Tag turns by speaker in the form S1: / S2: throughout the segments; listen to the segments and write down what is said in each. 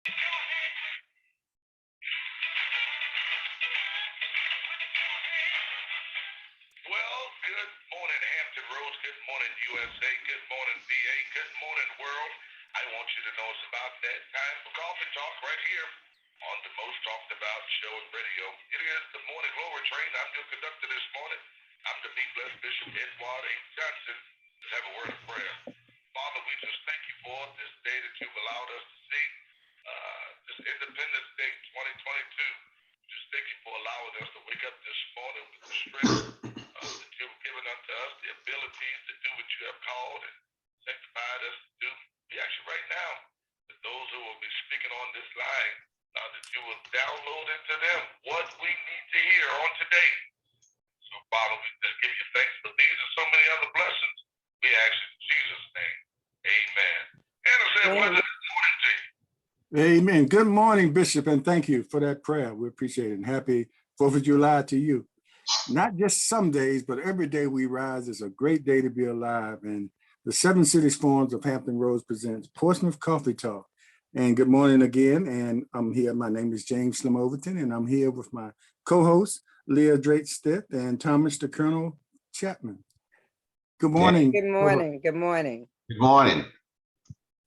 S1: Well, good morning, Hampton Roads. Good morning, USA. Good morning, VA. Good morning, world. I want you to know it's about that time for coffee talk right here on the most talked about show in radio. It is the Morning Glory Train. I'm your conductor this morning. I'm the Be Blessed Bishop Edward A. Johnson. Let's have a word of prayer. Father, we just thank you for this day that you've allowed us to see. This Independence Day 2022. Just thank you for allowing us to wake up this morning with the strength that you've given unto us, the abilities to do what you have called and sanctified us to do. We ask you right now that those who will be speaking on this line, that you will download into them what we need to hear on today. So, Father, we just give you thanks for these and so many other blessings. We ask in Jesus' name. Amen. Anna said, what is this morning to you?
S2: Amen. Good morning, Bishop, and thank you for that prayer. We appreciate it. And happy 4th of July to you. Not just some days, but every day we rise is a great day to be alive. And the Seven Cities Forums of Hampton Roads presents Portsmouth Coffee Talk. And good morning again. And I'm here. My name is James Slim Overton, and I'm here with my co-host, Leah Drake-Stitt and Thomas the Colonel Chapman. Good morning.
S3: Good morning. Good morning.
S4: Good morning.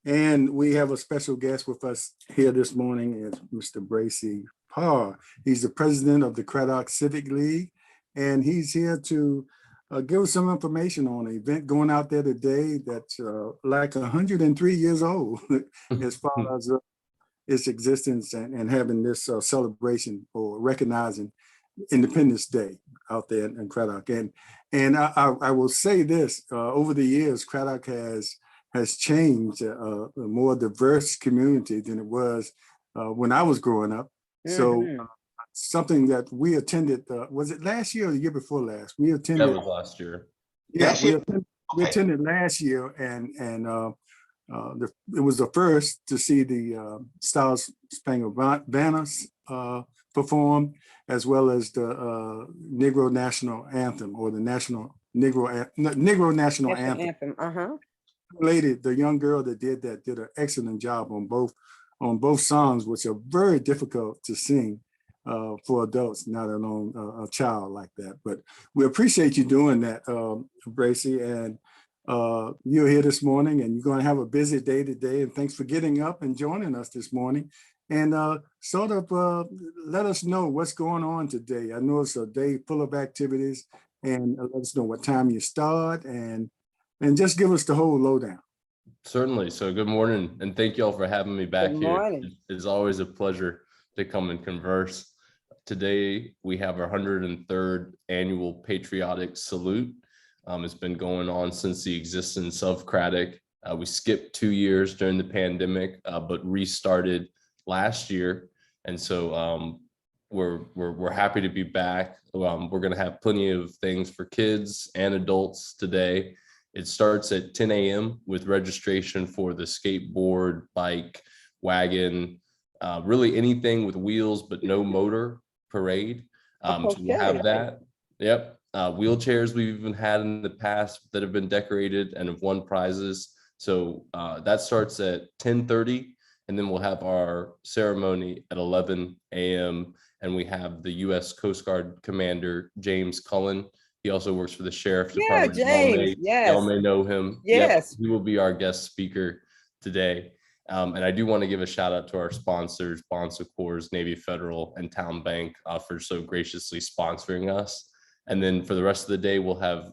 S2: And we have a special guest with us here this morning is Mr. Bracey Parr. He's the president of the Cradock Civic League, and he's here to give us some information on an event going out there today that's like 103 years old as far as its existence and having this celebration or recognizing Independence Day out there in Cradock. And I will say this, over the years, Cradock has changed, a more diverse community than it was when I was growing up.
S3: Mm-hmm.
S2: So something that we attended, was it last year or the year before last? We attended.
S5: That was last year.
S2: Yeah,
S4: Last year?
S2: we attended last year, and it was the first to see the Stars Spangled Banner performed, as well as the Negro National Anthem, or the Negro National Anthem. Lady, the young girl that did that, did an excellent job on both songs, which are very difficult to sing for adults, not alone a child like that. But we appreciate you doing that, Bracey, and you're here this morning, and you're going to have a busy day today. And thanks for getting up and joining us this morning, and sort of let us know what's going on today. I know it's a day full of activities, and let us know what time you start, and just give us the whole lowdown.
S5: Certainly. So good morning, and thank you all for having me back here. It's always a pleasure to come and converse. Today, we have our 103rd annual Patriotic Salute. It's been going on since the existence of Cradock. We skipped 2 years during the pandemic, but restarted last year. And so we're happy to be back. We're going to have plenty of things for kids and adults today. It starts at 10 a.m. with registration for the skateboard, bike, wagon, really anything with wheels but no motor parade. So we'll have that. Yep. Wheelchairs we've even had in the past that have been decorated and have won prizes. So that starts at 10:30, and then we'll have our ceremony at 11 a.m. And we have the U.S. Coast Guard Commander, James Cullen. He also works for the Sheriff's Department.
S3: James,
S5: y'all may know him.
S3: Yes.
S5: Yep, he will be our guest speaker today. And I do want to give a shout out to our sponsors, Bon Secours, Navy Federal, and Town Bank for so graciously sponsoring us. And then for the rest of the day, we'll have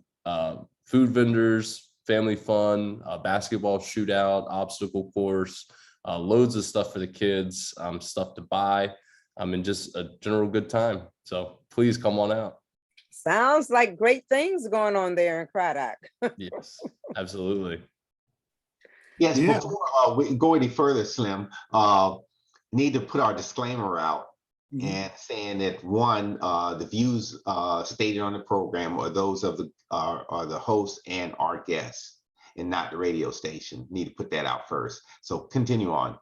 S5: food vendors, family fun, basketball shootout, obstacle course, loads of stuff for the kids, stuff to buy, and just a general good time. So please come on out.
S3: Sounds like great things going on there in Cradock.
S5: Yes, absolutely.
S4: Yes, before we go any further, Slim, need to put our disclaimer out and saying that one, the views stated on the program are those of the host and our guests, and not the radio station. Need to put that out first. So continue on.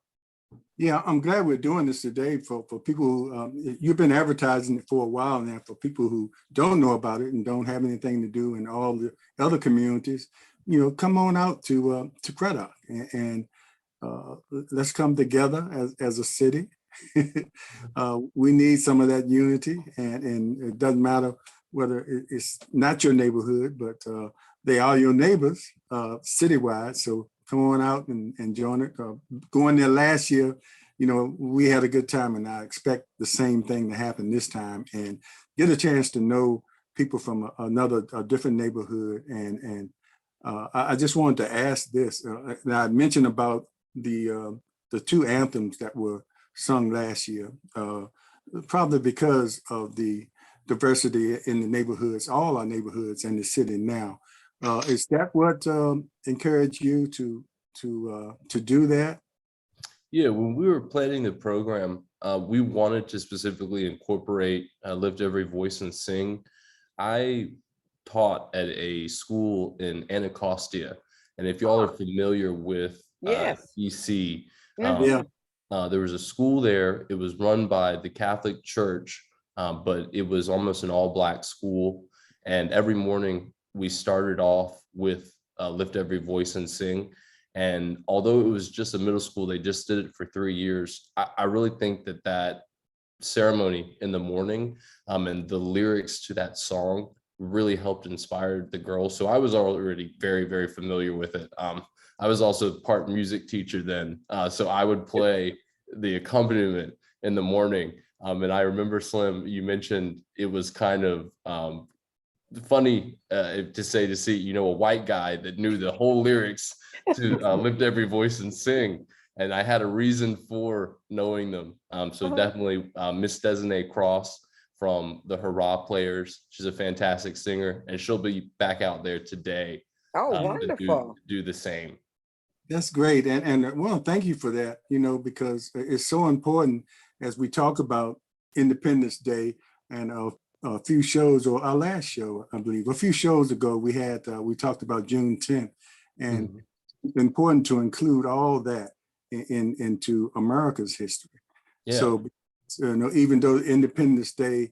S2: Yeah, I'm glad we're doing this today for people who, you've been advertising it for a while now, for people who don't know about it and don't have anything to do in all the other communities, come on out to Cradock. And let's come together as a city. We need some of that unity, and it doesn't matter whether it's not your neighborhood, but they are your neighbors citywide. So come on out and join it. Going there last year, we had a good time, and I expect the same thing to happen this time, and get a chance to know people from a different neighborhood. And I just wanted to ask this. I mentioned about the two anthems that were sung last year, probably because of the diversity in the neighborhoods, all our neighborhoods in the city now. Is that what encouraged you to do that?
S5: Yeah, when we were planning the program, we wanted to specifically incorporate Lift Every Voice and Sing. I taught at a school in Anacostia, and if y'all are familiar with
S3: Yes.
S5: DC,
S2: Yeah.
S5: there was a school there. It was run by the Catholic Church, but it was almost an all-Black school. And every morning we started off with Lift Every Voice and Sing. And although it was just a middle school, they just did it for 3 years. I really think that ceremony in the morning and the lyrics to that song really helped inspire the girls. So I was already very, very familiar with it. I was also part music teacher then. So I would play the accompaniment in the morning. And I remember, Slim, you mentioned it was kind of funny to see, a white guy that knew the whole lyrics to Lift Every Voice and Sing. And I had a reason for knowing them. So definitely Miss Desiree Cross from the Hurrah Players. She's a fantastic singer, and she'll be back out there today.
S3: Oh, wonderful.
S5: To do the same.
S2: That's great. And well, thank you for that, because it's so important as we talk about Independence Day. And a few shows, or our last show, I believe, a few shows ago, we talked about June 10th. And it's important to include all that into America's history. Yeah. So, even though Independence Day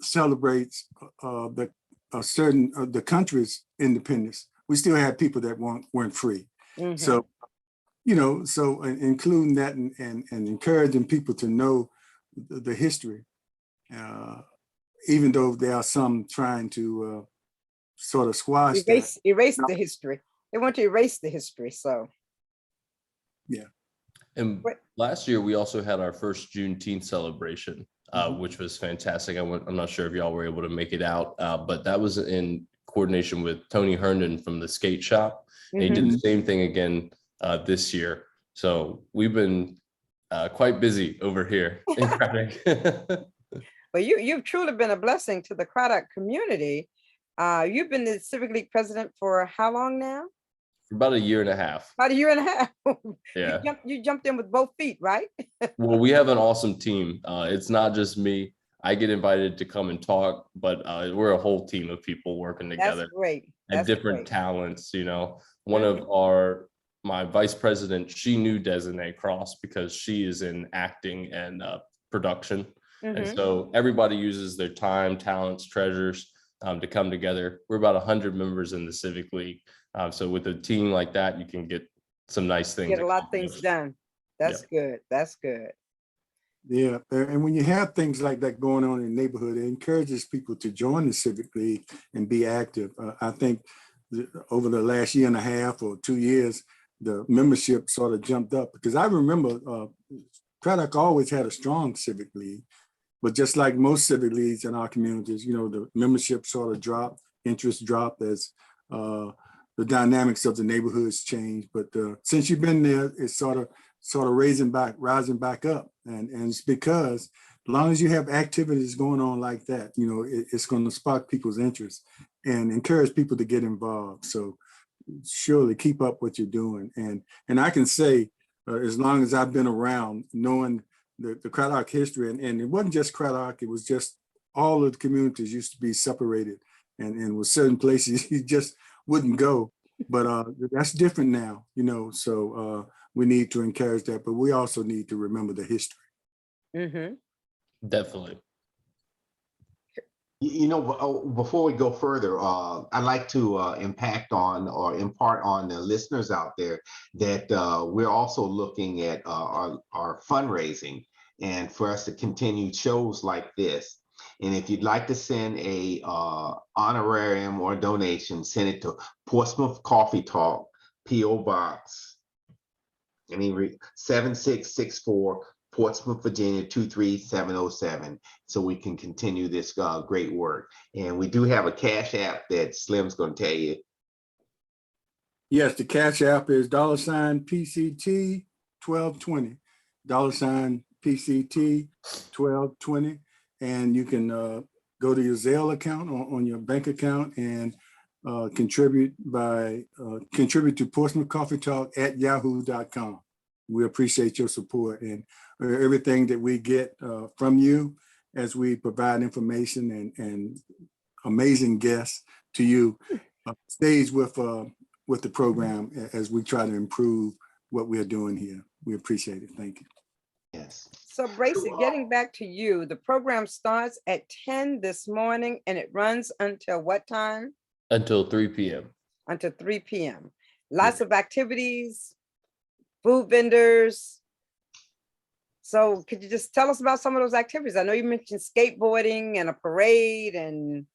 S2: celebrates the country's independence, we still have people that weren't free. So, so including that and encouraging people to know the history, even though there are some trying to sort of squash
S3: erase the history. They want to erase the history. So,
S2: yeah.
S5: And last year we also had our first Juneteenth celebration, which was fantastic. I'm not sure if y'all were able to make it out, but that was in coordination with Tony Herndon from the Skate Shop. And he did the same thing again this year. So we've been quite busy over here in Cradock.
S3: Well, you've truly been a blessing to the Cradock community. You've been the Civic League president for how long now?
S5: For about a year and a half.
S3: About a year and a half.
S5: Yeah.
S3: You jumped in with both feet, right?
S5: Well, we have an awesome team. It's not just me. I get invited to come and talk, but we're a whole team of people working together.
S3: That's great.
S5: And different talents. One of my vice president, she knew Desiree Cross because she is in acting and production. And so everybody uses their time, talents, treasures to come together. We're about 100 members in the Civic League. So with a team like that, you can get some nice things.
S3: Get a lot of things done. That's good. That's good.
S2: Yeah. And when you have things like that going on in the neighborhood, it encourages people to join the Civic League and be active. I think over the last year and a half or 2 years, the membership sort of jumped up, because I remember Cradock always had a strong Civic League. But just like most civic leagues in our communities, the membership sort of dropped, interest dropped as the dynamics of the neighborhoods changed. But since you've been there, it's sort of rising back up. And it's because as long as you have activities going on like that, it's going to spark people's interest and encourage people to get involved. So surely keep up what you're doing. And I can say, as long as I've been around, knowing the Cradock history, and it wasn't just Cradock, it was just all of the communities used to be separated, and with certain places you just wouldn't go. But that's different now, so we need to encourage that, but we also need to remember the history.
S5: Definitely.
S4: Before we go further, I'd like to impart on the listeners out there that we're also looking at our fundraising, and for us to continue shows like this. And if you'd like to send a honorarium or donation, send it to Portsmouth Coffee Talk, P.O. Box 7664, Portsmouth, Virginia 23707, so we can continue this great work. And we do have a Cash App that Slim's going to tell you.
S2: Yes, the Cash App is $PCT 1220, $PCT 1220, and you can go to your Zelle account on your bank account and contribute to Portsmouth Coffee Talk at yahoo.com. We appreciate your support and everything that we get from you as we provide information and amazing guests to you stays with the program as we try to improve what we're doing here. We appreciate it. Thank you.
S4: Yes.
S3: So Bracey, getting back to you, the program starts at 10 this morning and it runs until what time?
S5: Until 3 p.m.
S3: Until 3 p.m. Lots of activities, food vendors. So could you just tell us about some of those activities? I know you mentioned skateboarding and a parade and.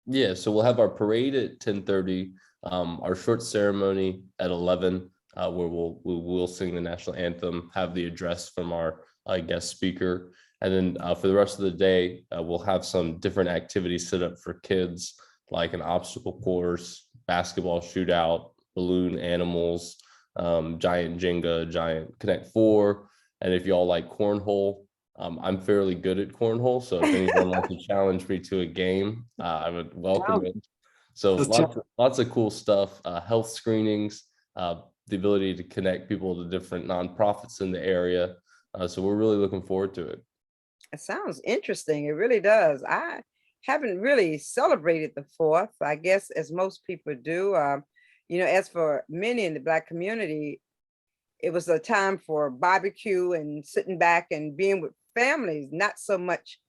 S5: Yeah, so we'll have our parade at 10:30, our short ceremony at 11, where we'll sing the national anthem, have the address from our guest speaker. And then for the rest of the day, we'll have some different activities set up for kids, like an obstacle course, basketball shootout, balloon animals, giant Jenga, giant Connect 4. And if y'all like cornhole, I'm fairly good at cornhole. So if anyone wants to challenge me to a game, I would welcome it. So lots of cool stuff, health screenings, the ability to connect people to different nonprofits in the area. So we're really looking forward to it.
S3: It sounds interesting. It really does. I haven't really celebrated the 4th, I guess, as most people do. As for many in the Black community, it was a time for barbecue and sitting back and being with families, not so much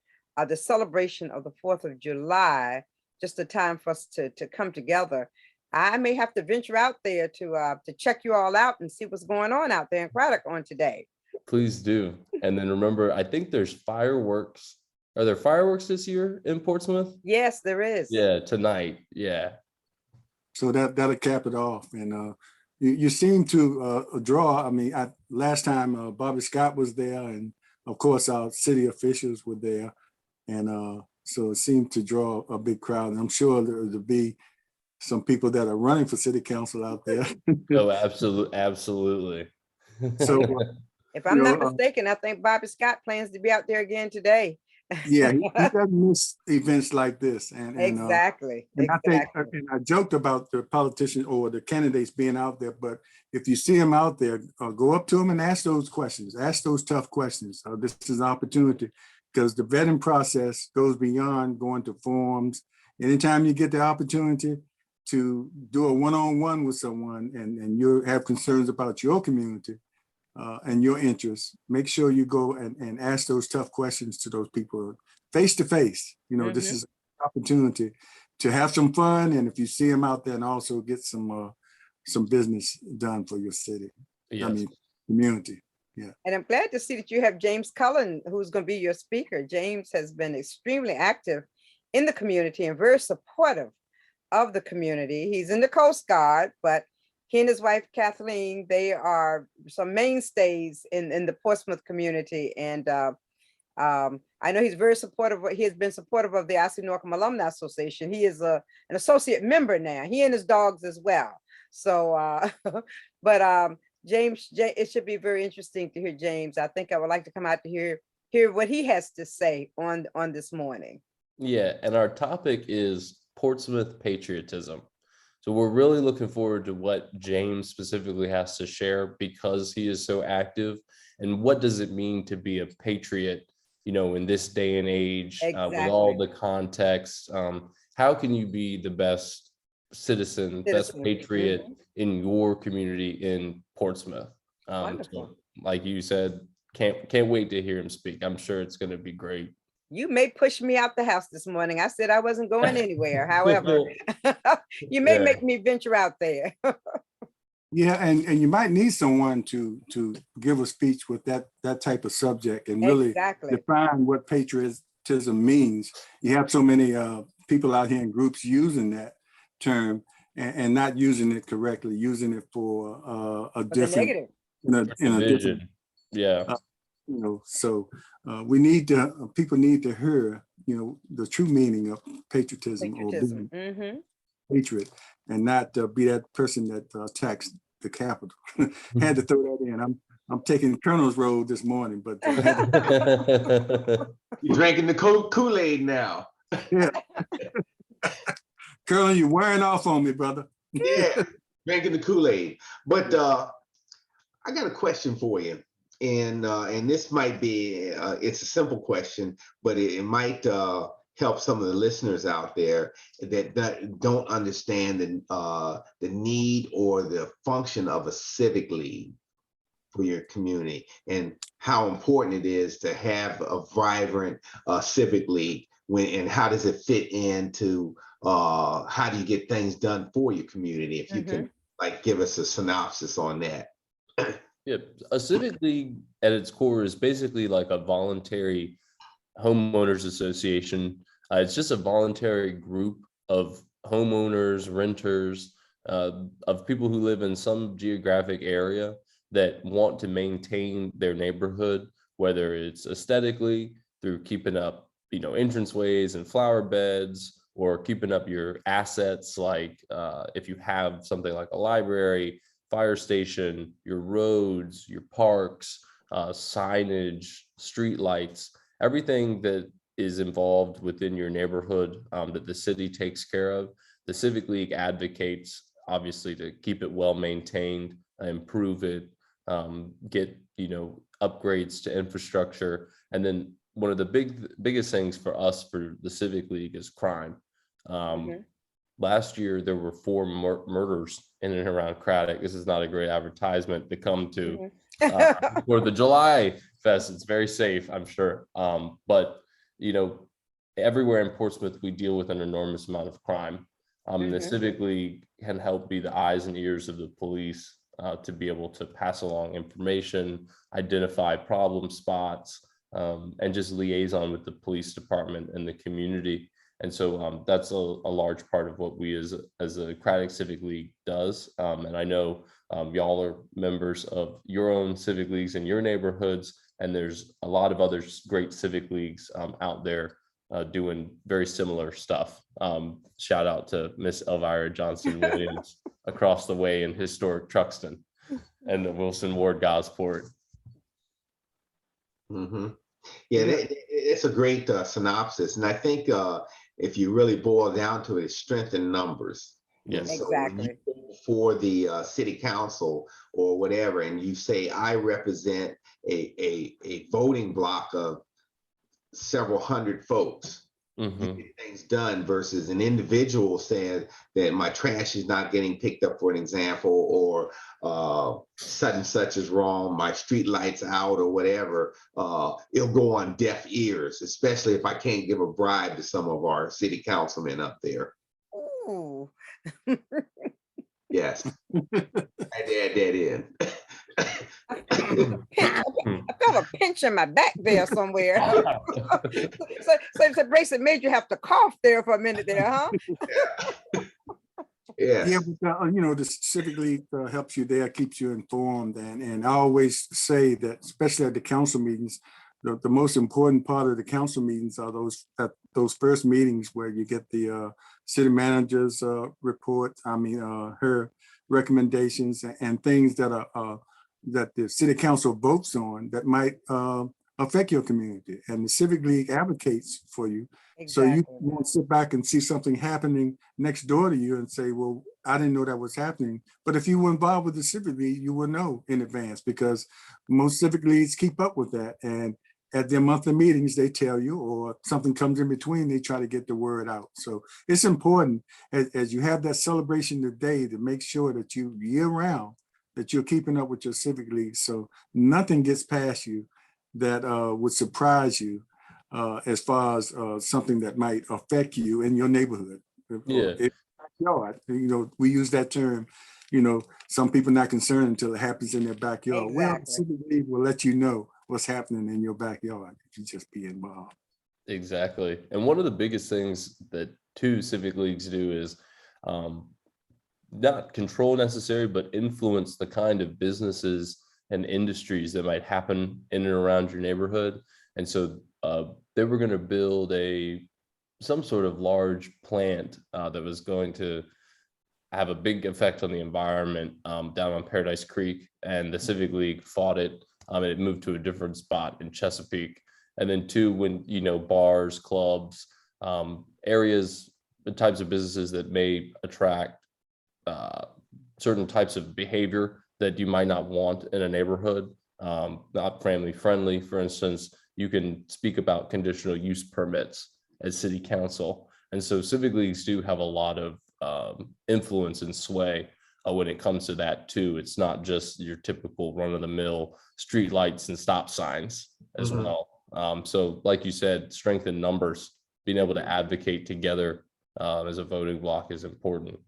S3: the celebration of the 4th of July, just a time for us to come together. I may have to venture out there to check you all out and see what's going on out there in Cradock on today.
S5: Please do. And then remember, I think there's fireworks. Are there fireworks this year in Portsmouth?
S3: Yes, there is.
S5: Yeah, tonight. Yeah.
S2: So that'll cap it off. And you seem to draw. I mean, last time Bobby Scott was there, and of course our city officials were there, and so it seemed to draw a big crowd. And I'm sure there'll be some people that are running for city council out there.
S5: Oh, absolutely.
S2: So
S3: if I'm not mistaken, I think Bobby Scott plans to be out there again today.
S2: Yeah, he doesn't miss events like this. And
S3: exactly.
S2: I think, and I joked about the politicians or the candidates being out there, but if you see them out there, go up to them and ask those questions, ask those tough questions. This is an opportunity because the vetting process goes beyond going to forums. Anytime you get the opportunity to do a one-on-one with someone and you have concerns about your community, and your interests, make sure you go and ask those tough questions to those people face to face. This is an opportunity to have some fun. And if you see them out there, and also get some business done for your city. Yes. I mean, community. Yeah.
S3: And I'm glad to see that you have James Cullen, who's going to be your speaker. James has been extremely active in the community and very supportive of the community. He's in the Coast Guard, but he and his wife, Kathleen, they are some mainstays in the Portsmouth community. And I know he's very supportive. He has been supportive of the IC Norcom Alumni Association. He is an associate member now, he and his dogs as well. So, but James, it should be very interesting to hear James. I think I would like to come out to hear what he has to say on this morning.
S5: Yeah, and our topic is Portsmouth patriotism. So we're really looking forward to what James specifically has to share because he is so active. And what does it mean to be a patriot, in this day and age,
S3: exactly.
S5: With all the context? How can you be the best citizen, best patriot in your community in Portsmouth? So, like you said, can't wait to hear him speak. I'm sure it's going to be great.
S3: You may push me out the house this morning. I said I wasn't going anywhere. However, you may make me venture out there.
S2: Yeah, and you might need someone to give a speech with that type of subject and really define what patriotism means. You have so many people out here in groups using that term and not using it correctly, using it for a different
S3: negative.
S2: in a different, so we need to, people need to hear, the true meaning of patriotism. Or being patriot, and not be that person that attacks the Capitol. Had to throw that in. I'm taking Colonel's road this morning, but
S4: you're drinking the Kool-Aid now.
S2: Yeah. Colonel, you're wearing off on me, brother.
S4: Yeah, drinking the Kool-Aid. But I got a question for you. And this might be, it's a simple question, but it might help some of the listeners out there that don't understand the need or the function of a civic league for your community, and how important it is to have a vibrant civic league, and how does it fit into how do you get things done for your community? If you can give us a synopsis on that.
S5: Yeah, a civic league at its core is basically like a voluntary homeowners association. It's just a voluntary group of homeowners, renters, of people who live in some geographic area that want to maintain their neighborhood, whether it's aesthetically through keeping up, entranceways and flower beds, or keeping up your assets, like if you have something like a library, fire station, your roads, your parks, signage, street lights, everything that is involved within your neighborhood that the city takes care of. The Civic League advocates, obviously, to keep it well maintained, improve it, get upgrades to infrastructure. And then one of the biggest things for us for the Civic League is crime. Last year, there were 4 murders in and around Cradock. This is not a great advertisement to come to for the July Fest. It's very safe, I'm sure. But, everywhere in Portsmouth, we deal with an enormous amount of crime. The Civic League can help be the eyes and ears of the police to be able to pass along information, identify problem spots, and just liaison with the police department and the community. And so that's a large part of what we as a Cradock Civic League does. And I know y'all are members of your own civic leagues in your neighborhoods, and there's a lot of other great civic leagues out there doing very similar stuff. Shout out to Miss Elvira Johnson Williams across the way in historic Truxton and the Wilson Ward Gosport.
S4: Yeah, it's a great synopsis. And I think if you really boil down to it, it's strength in numbers.
S5: Yes,
S4: so
S3: exactly.
S4: For the city council or whatever, and you say, I represent a voting block of several hundred folks. You get things done versus an individual saying that my trash is not getting picked up, for an example, or such and such is wrong, my street lights out or whatever. It'll go on deaf ears, especially if I can't give a bribe to some of our city councilmen up there.
S3: Ooh.
S4: Yes. I add that in.
S3: I felt a pinch in my back there somewhere. so Bracey made you have to cough there for a minute there, huh?
S4: Yeah,
S2: but the Civic League helps you there, keeps you informed, and I always say that, especially at the council meetings, the most important part of the council meetings are those first meetings where you get the city manager's report. Her recommendations and things that are that the city council votes on that might affect your community, and the Civic League advocates for you. Exactly. So you won't sit back and see something happening next door to you and say, well, I didn't know that was happening. But if you were involved with the Civic League, you will know in advance, because most Civic Leagues keep up with that. And at their monthly meetings, they tell you, or something comes in between, they try to get the word out. So it's important as you have that celebration today to make sure that you year round, that you're keeping up with your Civic League, so nothing gets past you that would surprise you as far as something that might affect you in your neighborhood.
S5: Yeah.
S2: Backyard. We use that term. Some people not concerned until it happens in their backyard. Well,
S3: Exactly.
S2: Civic League will let you know what's happening in your backyard if you just be involved.
S5: Exactly. And one of the biggest things that two civic leagues do is not control necessary, but influence the kind of businesses and industries that might happen in and around your neighborhood. And so they were going to build some sort of large plant that was going to have a big effect on the environment down on Paradise Creek, and the Civic League fought it. And it moved to a different spot in Chesapeake. And then two, when bars, clubs, areas, the types of businesses that may attract certain types of behavior that you might not want in a neighborhood, not family friendly. For instance, you can speak about conditional use permits at city council. And so civic leagues do have a lot of influence and sway when it comes to that too. It's not just your typical run-of-the-mill street lights and stop signs as well. So like you said, strength in numbers, being able to advocate together as a voting block is important.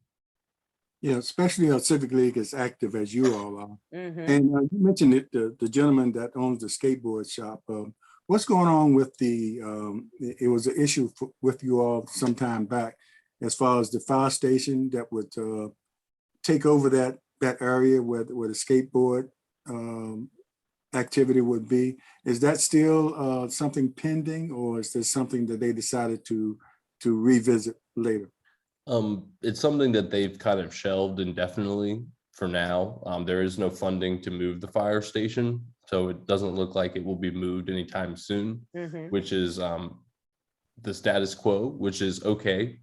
S2: Yeah, especially a civic league as active as you all are.
S3: Mhm.
S2: And you mentioned it, the gentleman that owns the skateboard shop. What's going on with it was an issue with you all some time back, as far as the fire station that would take over that area where the skateboard activity would be. Is that still something pending, or is this something that they decided to revisit later?
S5: It's something that they've kind of shelved indefinitely for now. There is no funding to move the fire station, so it doesn't look like it will be moved anytime soon,
S3: Mhm.
S5: which is the status quo, which is okay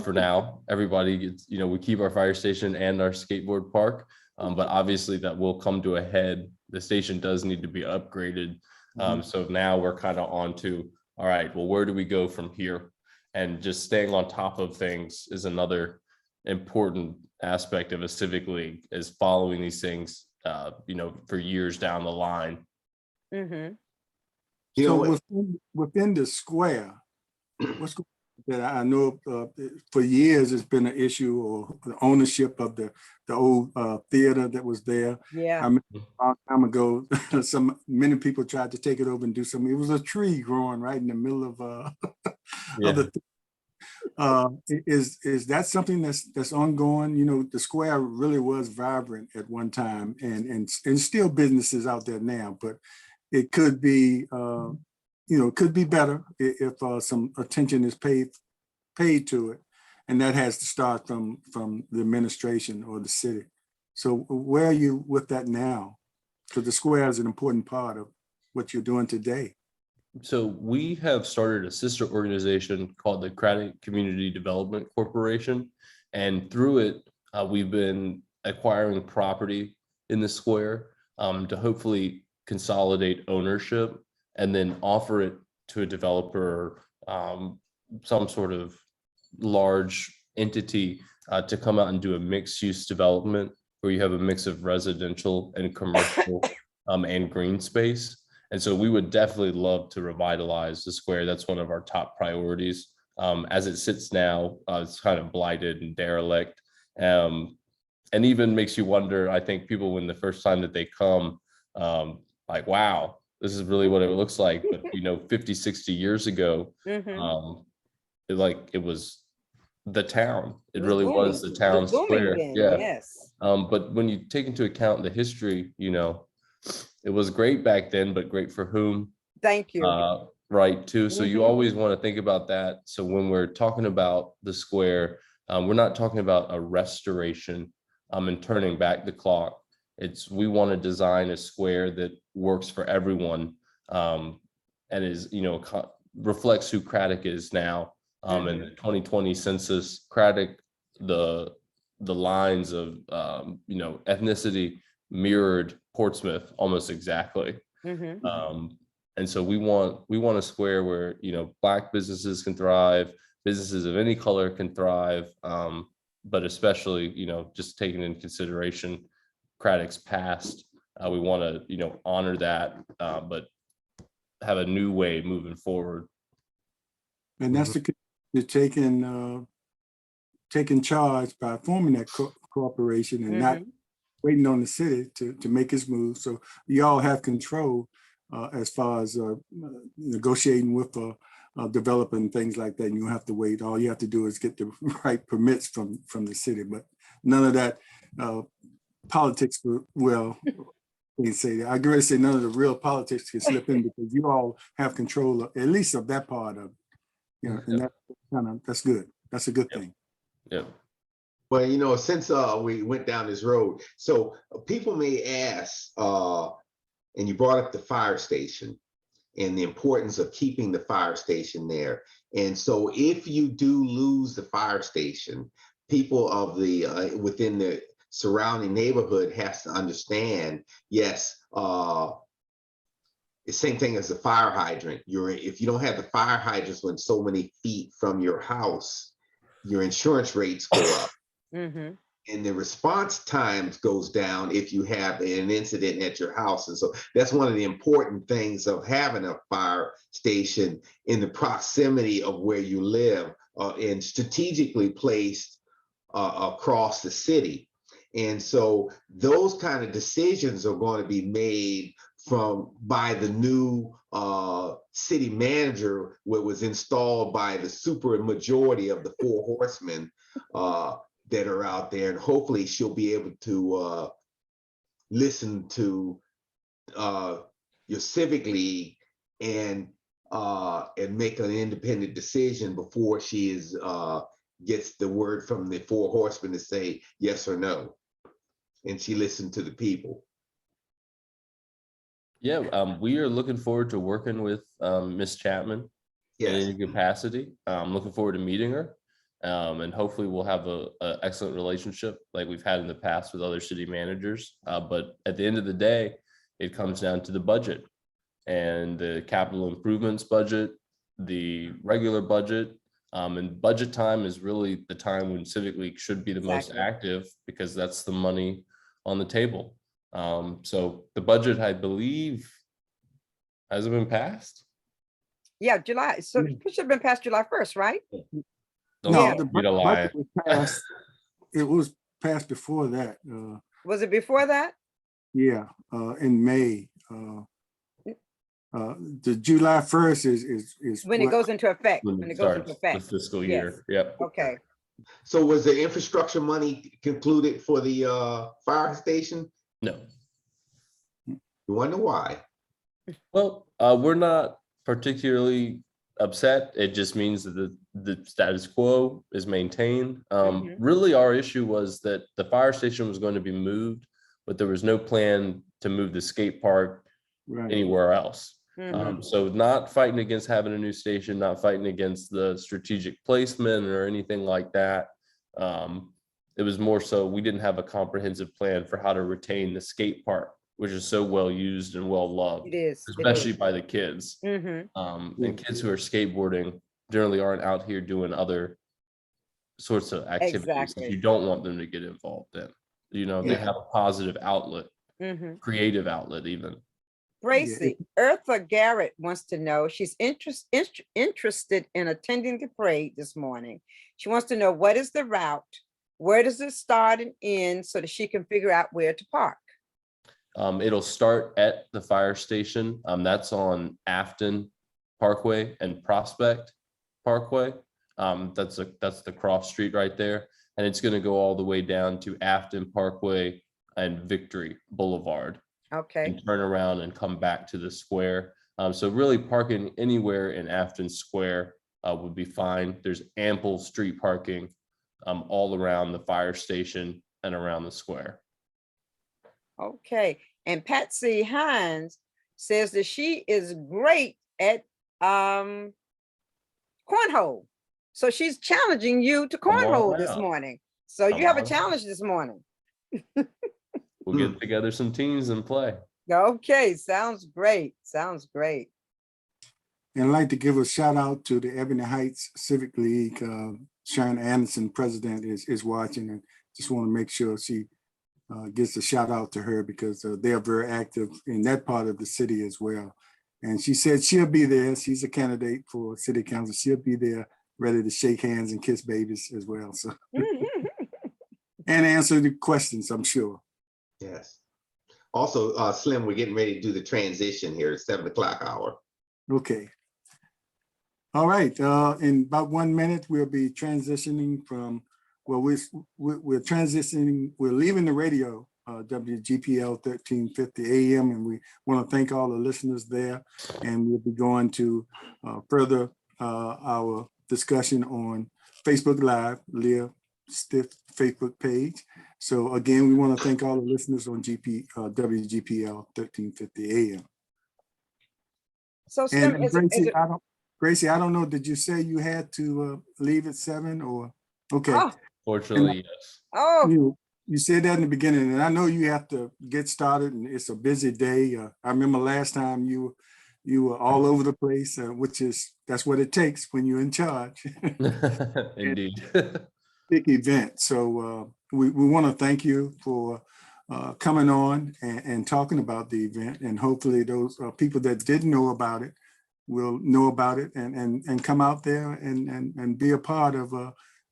S5: for now. Everybody gets, we keep our fire station and our skateboard park, but obviously that will come to a head. The station does need to be upgraded. So now we're kind of on to, all right, well, where do we go from here? And just staying on top of things is another important aspect of a civic league, is following these things, for years down the line.
S3: Mhm.
S2: So within the square, what's going that I know for years it's been an issue, or the ownership of the old theater that was there.
S3: Yeah.
S2: I remember a long time ago, many people tried to take it over and do something. It was a tree growing right in the middle of
S5: Yeah.
S2: Is that something that's ongoing? The square really was vibrant at one time, and still businesses out there now, but it could be could be better if some attention is paid to it, and that has to start from the administration or the city. So where are you with that now? Because the square is an important part of what you're doing today.
S5: So we have started a sister organization called the Cradock Community Development Corporation, and through it, we've been acquiring property in the square to hopefully consolidate ownership and then offer it to a developer, some sort of large entity to come out and do a mixed-use development where you have a mix of residential and commercial and green space. And so we would definitely love to revitalize the square. That's one of our top priorities. As it sits now, it's kind of blighted and derelict. And even makes you wonder, I think people, when the first time that they come, like, wow, this is really what it looks like. But 50, 60 years ago,
S3: Mhm.
S5: it was the town. It
S3: was
S5: really was
S3: booming.
S5: the town
S3: It was booming
S5: square.
S3: then,
S5: Yeah.
S3: yes.
S5: But when you take into account the history, it was great back then, but great for whom?
S3: Thank you.
S5: Right, too. So you
S3: Mhm.
S5: always want to think about that. So when we're talking about the square, we're not talking about a restoration and turning back the clock. We want to design a square that works for everyone, and is, reflects who Cradock is now. In the 2020 census, Cradock, the lines of ethnicity mirrored Portsmouth almost exactly.
S3: Mhm.
S5: And so we want a square where Black businesses can thrive, businesses of any color can thrive, but especially just taking into consideration Cradock's past, we want to honor that, but have a new way moving forward.
S2: And that's the taking charge by forming that corporation and not waiting on the city to make its move. So you all have control as far as negotiating with developer and things like that. And you don't have to wait. All you have to do is get the right permits from the city. But none of that politics will. They say that. I agree to say none of the real politics can slip in because you all have control of, at least of that part of it. You know, and that's good. That's a good thing.
S5: Yeah.
S4: Well, you know, since we went down this road, so people may ask, and you brought up the fire station and the importance of keeping the fire station there. And so if you do lose the fire station, people of the within the surrounding neighborhood has to understand, yes, the same thing as the fire hydrant. If you don't have the fire hydrants when so many feet from your house, your insurance rates go up. And the response times goes down if you have an incident at your house. And so that's one of the important things of having a fire station in the proximity of where you live and strategically placed across the city. And so those kind of decisions are going to be made by the new city manager, what was installed by the super majority of the four horsemen that are out there, and hopefully she'll be able to listen to your civic league and make an independent decision before she gets the word from the four horsemen to say yes or no, and she listened to the people.
S5: Yeah, we are looking forward to working with Ms. Chapman in any capacity. I'm looking forward to meeting her. And hopefully we'll have a excellent relationship like we've had in the past with other city managers. But at the end of the day, it comes down to the budget and the capital improvements budget, the regular budget. And budget time is really the time when Civic League should be the most active because that's the money on the table. So the budget, I believe, hasn't been passed.
S3: Yeah, July. So it should have been passed July 1st, right?
S2: No, the budget was passed. It was passed before that.
S3: Was it before that?
S2: Yeah, in May. The July 1st is
S3: when it goes into effect. When it goes into effect.
S5: The fiscal year. Yep.
S3: Okay.
S4: So was the infrastructure money concluded for the fire station?
S5: No.
S4: You wonder why?
S5: Well, we're not particularly upset. It just means that the status quo is maintained. Really our issue was that the fire station was going to be moved, but there was no plan to move the skate park anywhere else. So not fighting against having a new station, not fighting against the strategic placement or anything like that. It was more so we didn't have a comprehensive plan for how to retain the skate park, which is so well used and well loved, especially by the kids. And kids who are skateboarding generally aren't out here doing other sorts of activities that you don't want them to get involved in. You know, they have a positive outlet, creative outlet even.
S3: Bracey, Eartha Garrett wants to know, she's interested in attending the parade this morning. She wants to know, what is the route? Where does it start and end so that she can figure out where to park?
S5: It'll start at the fire station. That's on Afton Parkway and Prospect Parkway. That's the cross street right there. And it's going to go all the way down to Afton Parkway and Victory Boulevard.
S3: Okay.
S5: And turn around and come back to the square. So really parking anywhere in Afton Square would be fine. There's ample street parking all around the fire station and around the square.
S3: Okay. And Patsy Hines says that she is great at cornhole. So she's challenging you to cornhole this morning. So you have a challenge this morning.
S5: We'll get together some teams and play.
S3: Okay, sounds great. Sounds great.
S2: And I'd like to give a shout out to the Ebony Heights Civic League. Sharon Anderson, president, is watching, and just want to make sure she gets a shout out to her because they are very active in that part of the city as well. And she said she'll be there. She's a candidate for city council. She'll be there ready to shake hands and kiss babies as well. So and answer the questions, I'm sure.
S4: Yes. Also, Slim, we're getting ready to do the transition here at 7 o'clock hour.
S2: Okay. All right. In about 1 minute, we'll be transitioning from, well, we're transitioning, we're leaving the radio, WGPL 1350 AM, and we want to thank all the listeners there. And we'll be going to further our discussion on Facebook Live, Leah Stiff Facebook page. So again, we want to thank all the listeners on WGPL 1350 AM.
S3: So Slim,
S2: And Bracey, I don't know, did you say you had to leave at 7 or? Okay.
S3: Oh.
S5: Fortunately, yes.
S3: Oh,
S2: you said that in the beginning, and I know you have to get started and it's a busy day. I remember last time you were all over the place, that's what it takes when you're in charge.
S5: Indeed.
S2: Big event. So we want to thank you for coming on and talking about the event, and hopefully those people that didn't know about it will know about it and come out there and be a part of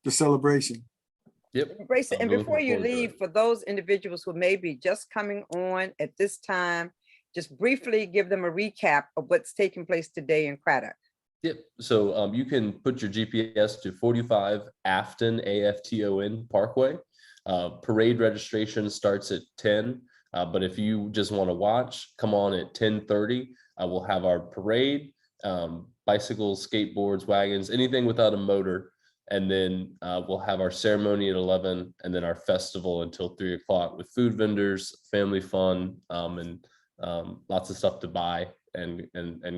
S2: the celebration.
S5: Yep.
S3: Bracey, and before you leave, for those individuals who may be just coming on at this time, just briefly give them a recap of what's taking place today in Cradock.
S5: Yep. So you can put your GPS to 45 Afton, AFTON Parkway. Parade registration starts at 10. But if you just want to watch, come on at 10:30. We'll have our parade, bicycles, skateboards, wagons, anything without a motor. And then we'll have our ceremony at 11, and then our festival until 3 o'clock with food vendors, family fun, and lots of stuff to buy and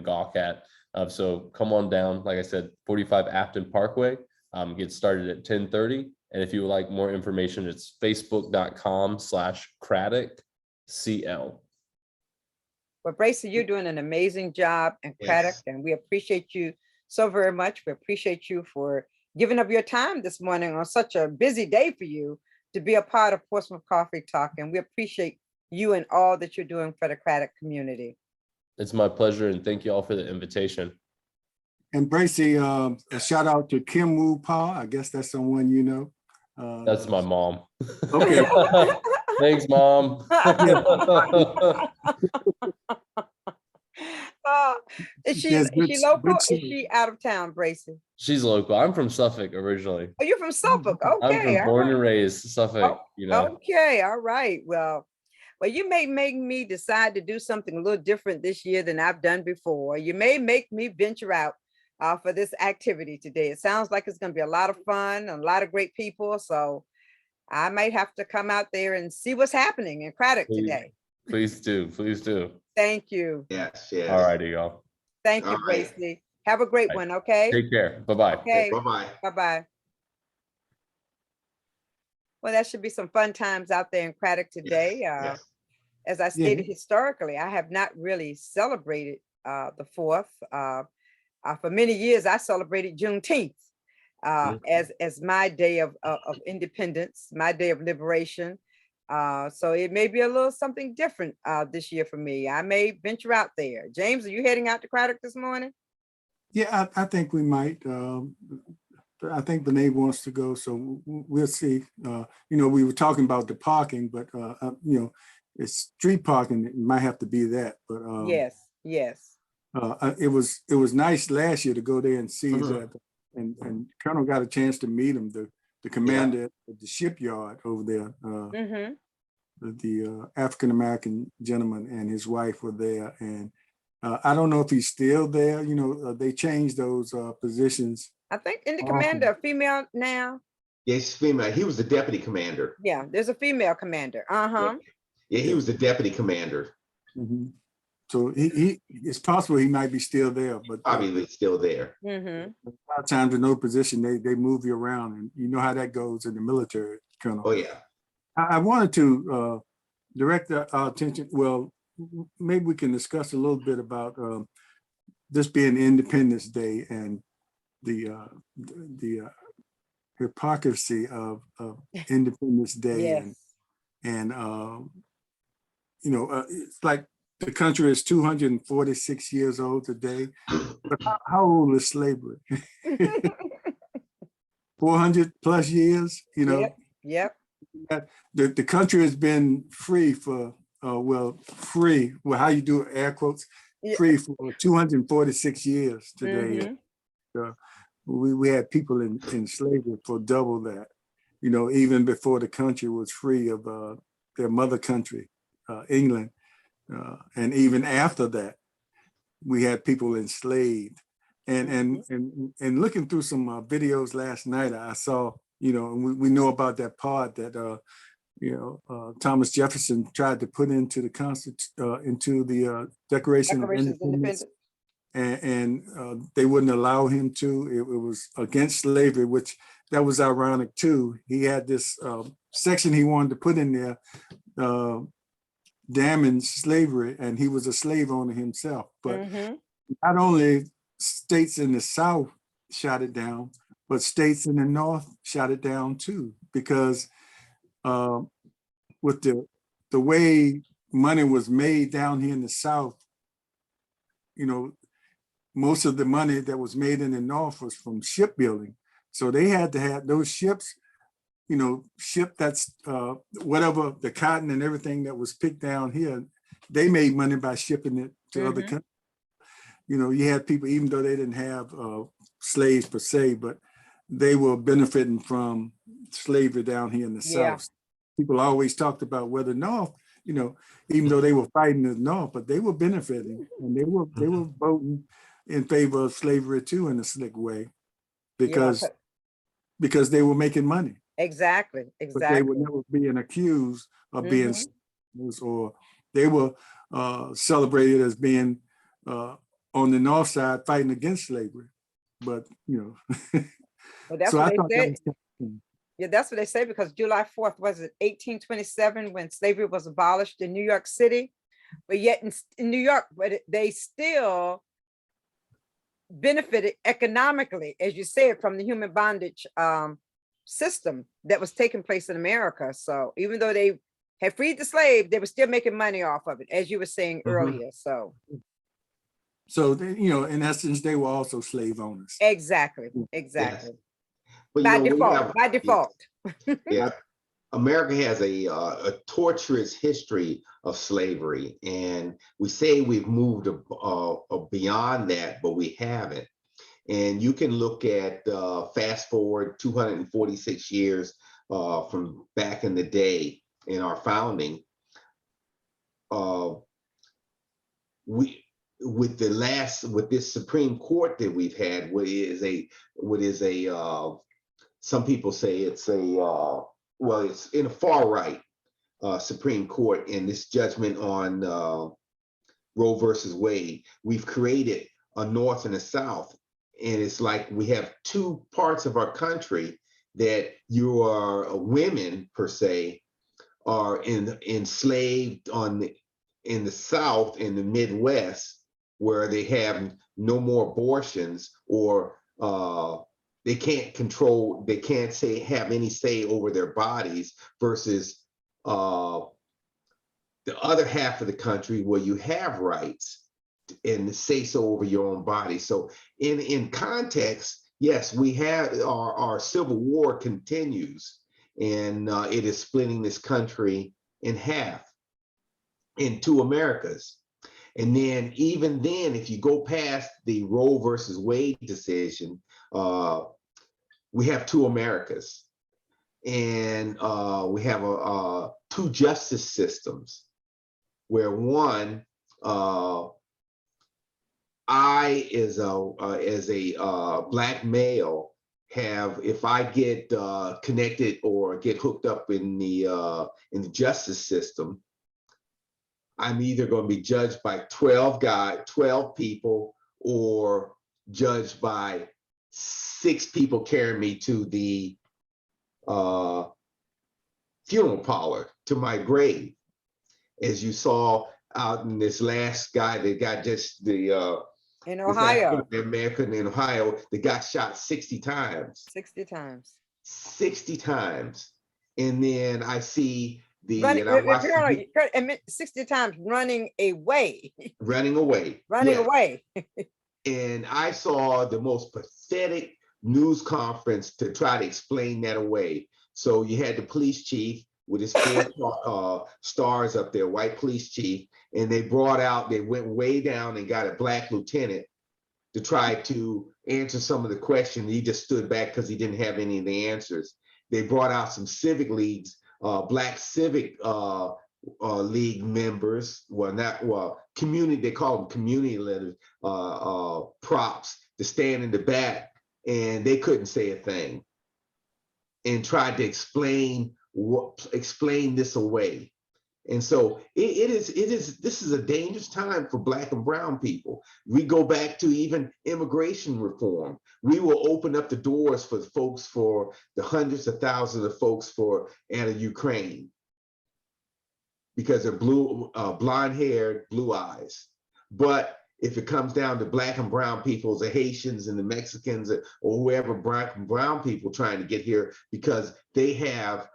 S5: gawk at. So come on down, like I said, 45 Afton Parkway, get started at 10:30. And if you would like more information, it's facebook.com/CradockCL.
S3: Well, Bracey, you're doing an amazing job in Cradock, and we appreciate you so very much. We appreciate you for giving up your time this morning on such a busy day for you to be a part of Portsmouth Coffee Talk. And we appreciate you and all that you're doing for the Cradock community.
S5: It's my pleasure, and thank you all for the invitation.
S2: And Bracey, a shout out to Kim Woo Pa. I guess that's someone you know.
S5: That's my mom.
S2: Okay.
S5: Thanks, Mom.
S3: Is she local? Is she out of town, Bracey?
S5: She's local. I'm from Suffolk originally.
S3: Oh, you're from Suffolk. Okay.
S5: I'm from born and raised Suffolk, you know.
S3: Okay, all right. Well, you may make me decide to do something a little different this year than I've done before. You may make me venture out for this activity today. It sounds like it's going to be a lot of fun and a lot of great people. So I might have to come out there and see what's happening in Cradock today.
S5: Please do. Please do.
S3: Thank you.
S4: Yes, yes.
S5: All righty, y'all.
S3: Thank you, Bracey. Have a great one, okay?
S5: Take care. Bye-bye.
S3: Okay.
S4: Bye-bye.
S3: Bye-bye. Well, that should be some fun times out there in Cradock today.
S4: Yes.
S3: As I stated historically, I have not really celebrated the 4th. For many years, I celebrated Juneteenth as my day of independence, my day of liberation. So it may be a little something different this year for me. I may venture out there. James, are you heading out to Cradock this morning?
S2: Yeah, I think we might. I think Benet wants to go, so we'll see. We were talking about the parking, but it's street parking. It might have to be that. But
S3: yes.
S2: It was nice last year to go there and see that, and Colonel got a chance to meet him, the commander of the shipyard over there. The African-American gentleman and his wife were there, and I don't know if he's still there. They changed those positions.
S3: I think in the commander, a female now.
S4: Yes, female. He was the deputy commander.
S3: Yeah, there's a female commander.
S4: Yeah, he was the deputy commander.
S2: So it's possible he might be still there, but
S4: probably still there.
S2: A lot of times in no position, they move you around, and you know how that goes in the military, Colonel.
S4: Oh yeah.
S2: I wanted to direct our attention. Well, maybe we can discuss a little bit about this being Independence Day and the hypocrisy of Independence Day.
S3: Yes.
S2: And it's like the country is 246 years old today. But how old is slavery? 400 plus years, you know.
S3: Yep.
S2: The country has been free for, free, well, how you do air quotes, free for 246 years today. We had people in slavery for double that, you know, even before the country was free of their mother country, England. And even after that, we had people enslaved. And looking through some videos last night, I saw, you know, and we know about that part that Thomas Jefferson tried to put into the into the Declaration of Independence, and they wouldn't allow him to. It was against slavery, which that was ironic too. He had this section he wanted to put in there, damning slavery, and he was a slave owner himself. But not only states in the South shot it down, but states in the North shot it down too, because with the way money was made down here in the South, you know, most of the money that was made in the North was from shipbuilding. So they had to have those ships, you know, ship that's whatever the cotton and everything that was picked down here, they made money by shipping it to other countries. You know, you had people, even though they didn't have slaves per se, but they were benefiting from slavery down here in the South. People always talked about whether North, you know, even though they were fighting the North, but they were benefiting, and they were voting in favor of slavery too in a slick way, because they were making money. Exactly. But they were never being accused of being slaves, or they were celebrated as being on the North side fighting against slavery. But, you know,
S3: well, that's
S2: so
S3: what
S2: I thought
S3: they said.
S2: Yeah,
S3: that's what they say, because July 4th, was it 1827 when slavery was abolished in New York City? But yet in New York, but they still benefited economically, as you said, from the human bondage system that was taking place in America. So even though they had freed the slave, they were still making money off of it, as you were saying earlier. So
S2: they, you know, in essence, they were also slave owners.
S3: Exactly.
S4: Yes. But,
S3: by default.
S4: Yeah. America has a torturous history of slavery, and we say we've moved beyond that, but we haven't. And you can look at fast forward 246 years from back in the day in our founding. With this Supreme Court that we've had, some people say it's it's in a far right Supreme Court, in this judgment on Roe versus Wade. We've created a North and a South, and it's like we have two parts of our country that women per se are enslaved in the South, in the Midwest, where they have no more abortions, or they can't have any say over their bodies, versus the other half of the country where you have rights and say so over your own body. So in context, yes, we have our Civil War continues, and it is splitting this country in half, in two Americas. And then, even then, if you go past the Roe versus Wade decision, we have two Americas, and we have two justice systems, where one, I as a Black male if I get connected or get hooked up in the justice system, I'm either going to be judged by 12 people, or judged by 6 people carrying me to the funeral parlor, to my grave. As you saw out in this last guy that got just
S3: in Ohio,
S4: American in Ohio, that got shot 60 times.
S3: 60 times.
S4: 60 times. And then I see And I watched
S3: I meant 60 times running away.
S4: running away.
S3: Running
S4: Yes.
S3: away.
S4: And I saw the most pathetic news conference to try to explain that away. So you had the police chief with his 4 stars up there, white police chief, and they went way down and got a black lieutenant to try to answer some of the questions. He just stood back because he didn't have any of the answers. They brought out some civic leagues, black civic league members, community, they call them community leaders, props to stand in the back, and they couldn't say a thing, and tried to explain this away. And so this is a dangerous time for Black and brown people. We go back to even immigration reform. We will open up the doors for the hundreds of thousands of folks out of Ukraine, because they're blonde haired, blue eyes. But if it comes down to Black and brown people, the Haitians and the Mexicans, or whoever Black and brown people trying to get here because they have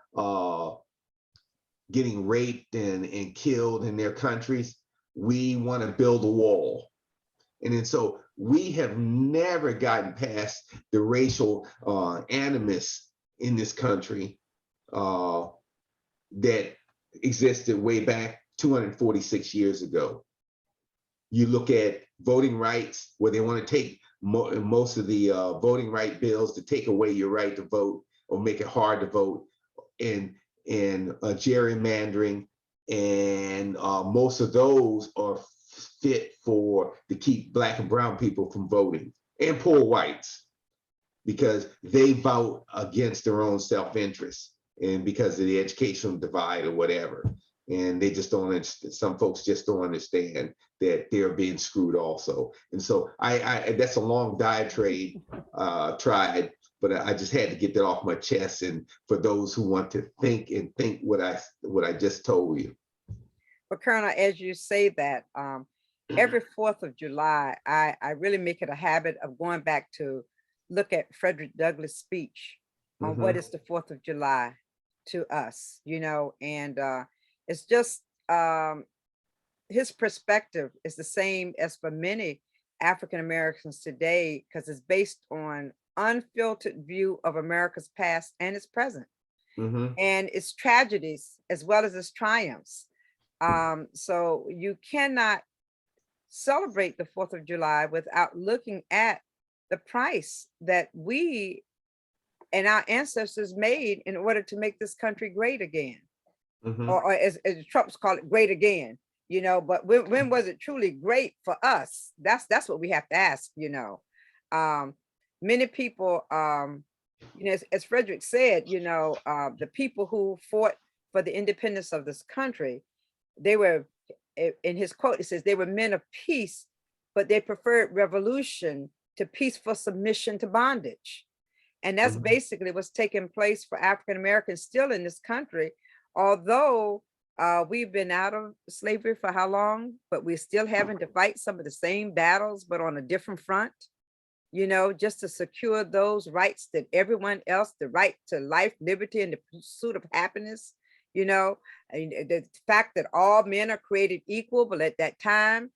S4: getting raped and killed in their countries, we want to build a wall. And then so we have never gotten past the racial animus in this country that existed way back 246 years ago. You look at voting rights, where they want to take most of the voting right bills to take away your right to vote or make it hard to vote, and gerrymandering, and most of those are fit to keep Black and brown people from voting, and poor whites, because they vote against their own self-interest and because of the educational divide or whatever. And they just don't understand. Some folks just don't understand that they're being screwed also. And so I that's a long diatribe tried, but I just had to get that off my chest. And for those who want to think what I just told you.
S3: Well, Colonel, as you say that, every 4th of July, I really make it a habit of going back to look at Frederick Douglass' speech on what is the 4th of July to us, and it's just his perspective is the same as for many African Americans today, because it's based on unfiltered view of America's past and its present, and its tragedies as well as its triumphs. So you cannot celebrate the 4th of July without looking at the price that we and our ancestors made in order to make this country great again. Or as Trump's call it, great again, but when was it truly great for us? That's what we have to ask, many people, as Frederick said, the people who fought for the independence of this country, they were, in his quote, it says they were men of peace, but they preferred revolution to peaceful submission to bondage. And that's basically what's taking place for African Americans still in this country. Although we've been out of slavery for how long, but we're still having to fight some of the same battles, but on a different front, just to secure those rights that everyone else, the right to life, liberty, and the pursuit of happiness, and the fact that all men are created equal, but at that time,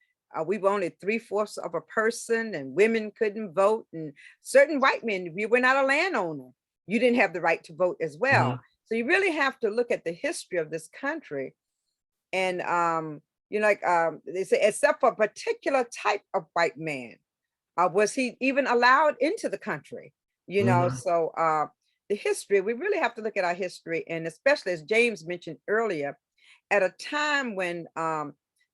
S3: we were only 3/4 of a person, and women couldn't vote, and certain white men, if you were not a landowner, you didn't have the right to vote as well. So you really have to look at the history of this country. And, they say, except for a particular type of white man, was he even allowed into the country, So the history, we really have to look at our history. And especially, as James mentioned earlier, at a time when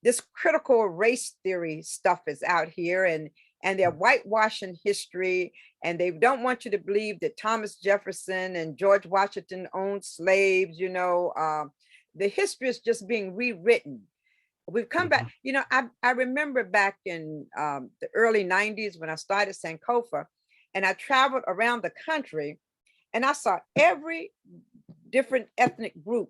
S3: this critical race theory stuff is out here, and they're whitewashing history, and they don't want you to believe that Thomas Jefferson and George Washington owned slaves. The history is just being rewritten. We've come back. I remember back in the early 90s when I started Sankofa, and I traveled around the country, and I saw every different ethnic group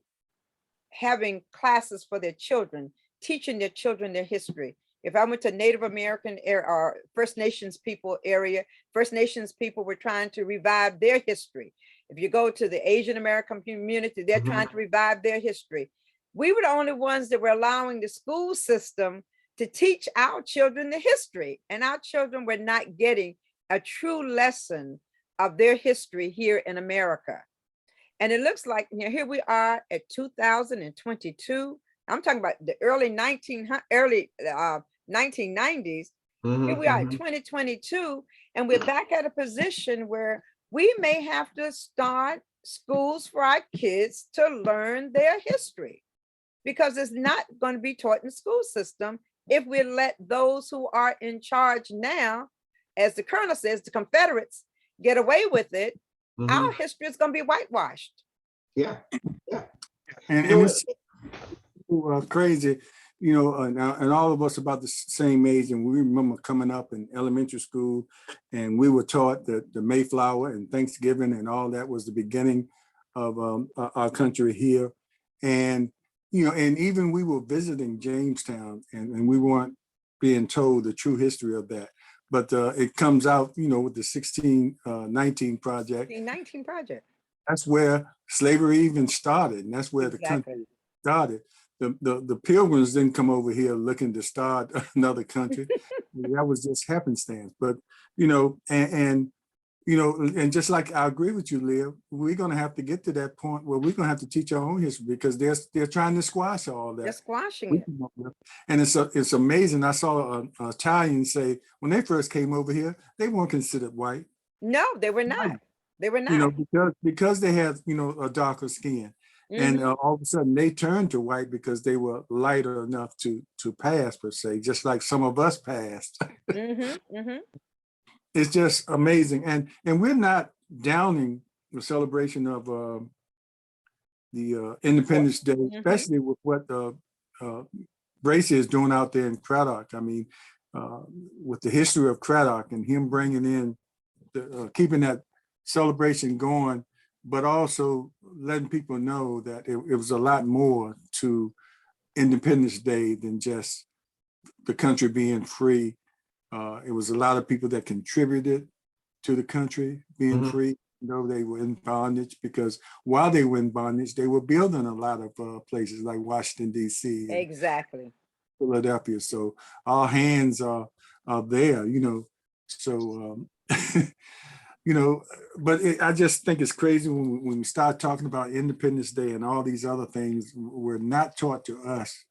S3: having classes for their children, teaching their children their history. If I went to Native American or First Nations people area, First Nations people were trying to revive their history. If you go to the Asian American community, they're trying to revive their history. we were the only ones that were allowing the school system to teach our children the history, and our children were not getting a true lesson of their history here in America. And it looks like, you know, here we are at 2022. I'm talking about the early 1990s. Here we are at 2022, and we're back at a position where we may have to start schools for our kids to learn their history, because it's not going to be taught in the school system if we let those who are in charge now, as the colonel says, the Confederates, get away with it. Our history is going to be whitewashed.
S4: Yeah.
S2: And it's crazy, you know, and all of us about the same age, and we remember coming up in elementary school, and we were taught that the Mayflower and Thanksgiving and all that was the beginning of our country here. And, you know, and even we were visiting Jamestown, and we weren't being told the true history of that. But it comes out, you know, with the 1619 project.
S3: 1619 project.
S2: That's where slavery even started, and that's where the country started. The Pilgrims didn't come over here looking to start another country. That was just happenstance. But, you know, and you know, and just like I agree with you, Leah, we're going to have to get to that point where we're going to have to teach our own history, because they're trying to squash all that.
S3: They're squashing it.
S2: And it's amazing. I saw an Italian say when they first came over here, they weren't considered white.
S3: No, they were not. They were not.
S2: You know, because they had, you know, a darker skin. And all of a sudden they turned to white because they were lighter enough to pass, per se, just like some of us passed. It's just amazing. And we're not downing the celebration of the Independence Day, especially with what Bracey is doing out there in Cradock. I mean, with the history of Cradock and him bringing in, keeping that celebration going, but also letting people know that it was a lot more to Independence Day than just the country being free. It was a lot of people that contributed to the country being free. You know, they were in bondage, because while they were in bondage, they were building a lot of places like Washington, D.C.
S3: Exactly.
S2: Philadelphia. So our hands are there, you know. So, you know, but I just think it's crazy when we start talking about Independence Day and all these other things were not taught to us.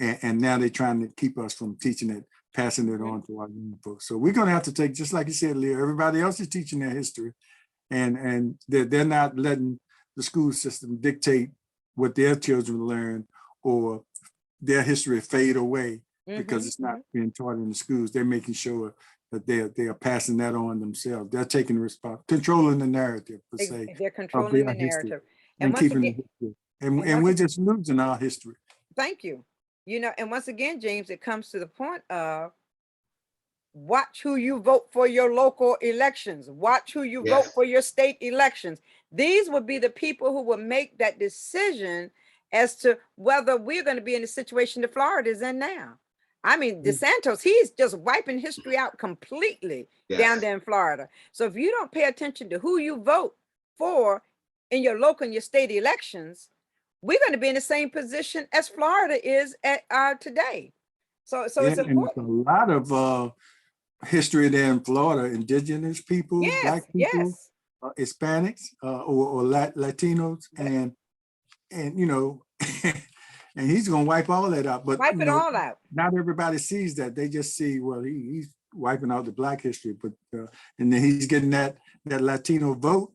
S2: And now they're trying to keep us from teaching it, passing it on to our young folks. So we're going to have to take, just like you said, Leah, everybody else is teaching their history, and they're not letting the school system dictate what their children learn or their history fade away because it's not being taught in the schools. They're making sure that they are passing that on themselves. They're taking controlling the narrative, per se.
S3: They're controlling the narrative.
S2: And keeping the history. And we're just losing our history.
S3: Thank you. You know, and once again, James, it comes to the point of watch who you vote for your local elections. Watch who you vote for your state elections. These would be the people who will make that decision as to whether we're going to be in the situation that Florida is in now. I mean, DeSantis, he's just wiping history out completely down there in Florida. So if you don't pay attention to who you vote for in your local and your state elections, we're going to be in the same position as Florida is at today. So it's important.
S2: And a lot of history there in Florida, indigenous people, Black people, Hispanics, or Latinos, and you know, and he's going to wipe all that out. But
S3: wipe it all out.
S2: Not everybody sees that. They just see, well, he's wiping out the Black history, but and then he's getting that Latino vote,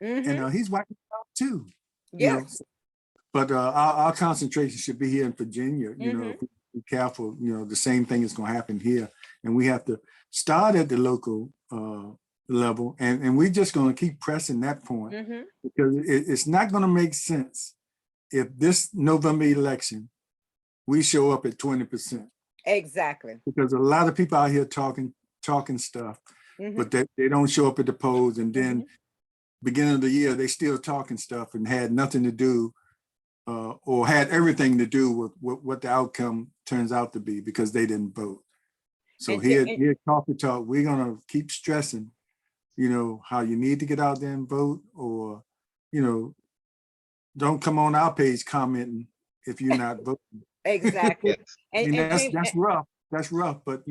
S2: and he's wiping it out too.
S3: Yes.
S2: You know? But our concentration should be here in Virginia. You know, if we be careful, you know, the same thing is going to happen here. And we have to start at the local level. And we're just going to keep pressing that point because it's not going to make sense if this November election, we show up at 20%.
S3: Exactly.
S2: Because a lot of people out here talking stuff, but they don't show up at the polls. And then beginning of the year, they still talking stuff and had nothing to do or had everything to do with what the outcome turns out to be because they didn't vote. So here at Coffee Talk, we're gonna keep stressing, you know, how you need to get out there and vote, or, you know, don't come on our page commenting if you're not voting.
S3: Exactly.
S2: I mean, that's rough. That's rough, but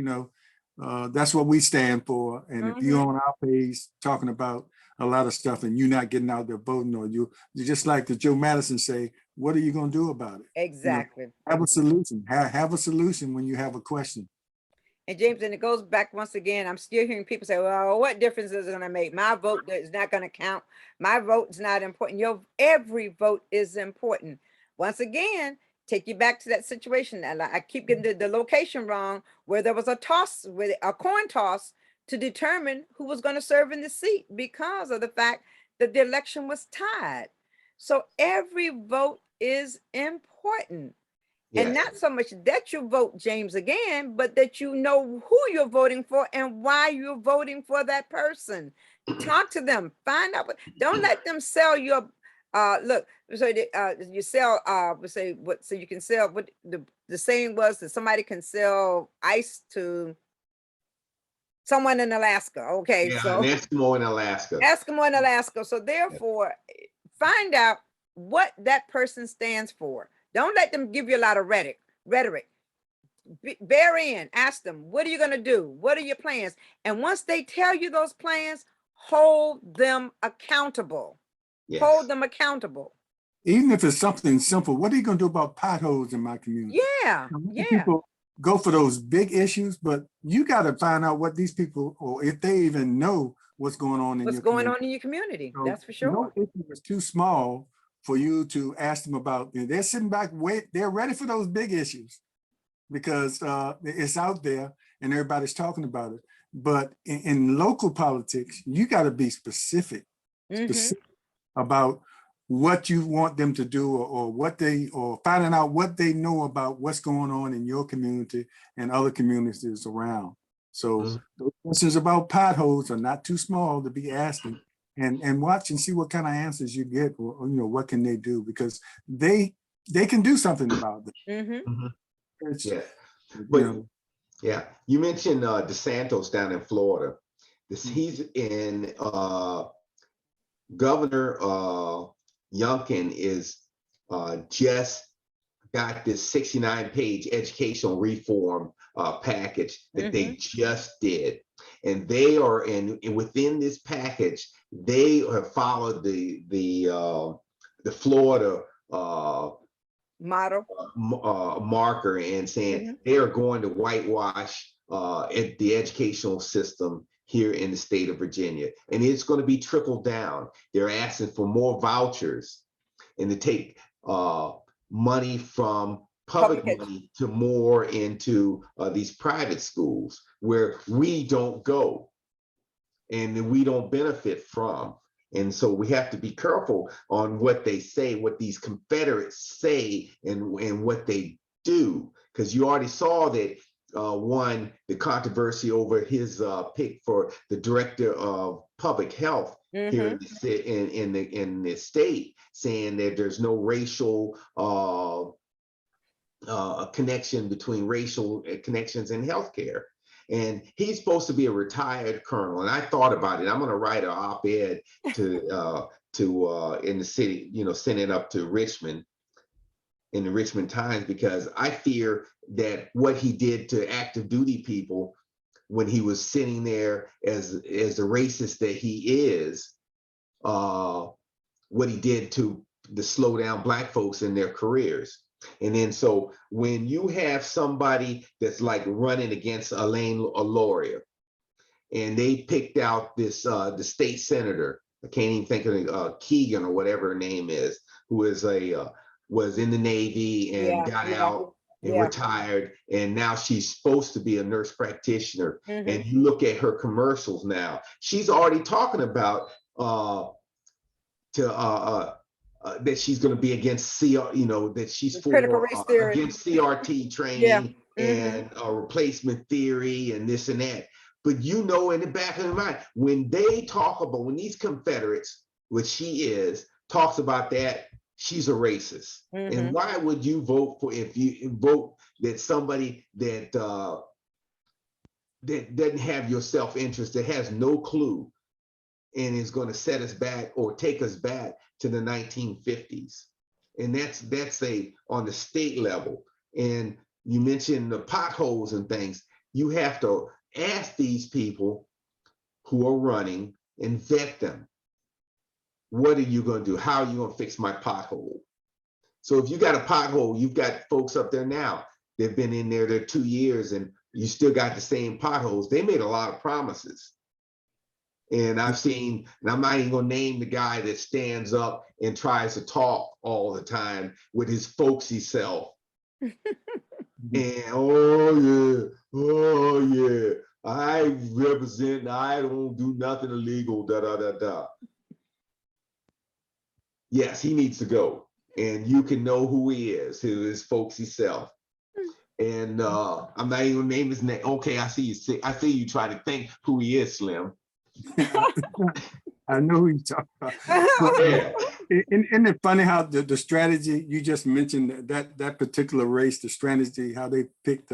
S2: that's what we stand for. And if you're on our page talking about a lot of stuff and you're not getting out there voting, or you're just like the Joe Madison say, what are you going to do about it?
S3: Exactly.
S2: Have a solution. Have a solution when you have a question.
S3: And James, and it goes back once again, I'm still hearing people say, well, what difference is it going to make? My vote is not going to count. My vote is not important. Every vote is important. Once again, take you back to that situation. And I keep getting the location wrong, where there was a coin toss to determine who was going to serve in the seat because of the fact that the election was tied. So every vote is important. Yes. And not so much that you vote James again, but that you know who you're voting for and why you're voting for that person. Talk to them, find out. Don't let them sell your look. So you sell so you can sell what the saying was that somebody can sell ice to someone in Alaska. Okay,
S4: yeah,
S3: so
S4: an Eskimo in Alaska.
S3: Eskimo in Alaska. So therefore, find out what that person stands for. Don't let them give you a lot of rhetoric. Bear in, ask them, what are you going to do? What are your plans? And once they tell you those plans, hold them accountable. Yes. Hold them accountable.
S2: Even if it's something simple, what are you going to do about potholes in my community?
S3: Yeah,
S2: People go for those big issues, but you got to find out what these people, or if they even know what's going on in
S3: your community. So that's for sure.
S2: No issue is too small for you to ask them about. They're sitting back, they're ready for those big issues because it's out there and everybody's talking about it. But in local politics, you got to be specific about what you want them to do, or finding out what they know about what's going on in your community and other communities around. So those questions about potholes are not too small to be asking. And watch and see what kind of answers you get, or what can they do, because they can do something about it.
S4: Yeah, but yeah, you mentioned DeSantis down in Florida. He's in Governor Youngkin is just got this 69-page educational reform package that they just did. And they are within this package, they have followed the Florida
S3: model
S4: marker and saying they are going to whitewash the educational system here in the state of Virginia. And it's going to be trickled down. They're asking for more vouchers and to take money from public money to more into these private schools where we don't go and we don't benefit from. And so we have to be careful on what they say, what these Confederates say and what they do, because you already saw that the controversy over his pick for the director of public health here in the state, saying that there's no racial connection between racial connections in healthcare. And he's supposed to be a retired colonel. And I thought about it. I'm going to write an op-ed to in the city, send it up to Richmond, in the Richmond Times, because I fear that what he did to active duty people when he was sitting there as the racist that he is, what he did to slow down Black folks in their careers. And then so when you have somebody that's like running against Elaine Lauria, and they picked out this the state senator, I can't even think of Keegan or whatever her name is, who is was in the Navy and got out and retired, and now she's supposed to be a nurse practitioner. And you look at her commercials now, she's already talking about that she's going to be against that she's for against CRT training and replacement theory and this and that. But in the back of their mind, when they talk about, when these Confederates, which she is, talks about that, she's a racist. And why would you vote for, if you vote that somebody that that doesn't have your self-interest, that has no clue, and is going to set us back or take us back to the 1950s? And that's on the state level. And you mentioned the potholes and things. You have to ask these people who are running and vet them. What are you going to do? How are you going to fix my pothole? So if you got a pothole, you've got folks up there now, they've been in there 2 years and you still got the same potholes. They made a lot of promises. And I've seen, and I'm not even gonna name the guy that stands up and tries to talk all the time with his folksy self. And oh yeah, I represent, I don't do nothing illegal, da da da da. Yes, he needs to go. And you can know who he is, his folksy self. And I'm not even gonna name his name. Okay, I see you trying to think who he is, Slim.
S2: I know who you're talking about. But, isn't it funny how the strategy you just mentioned, that particular race, the strategy, how they picked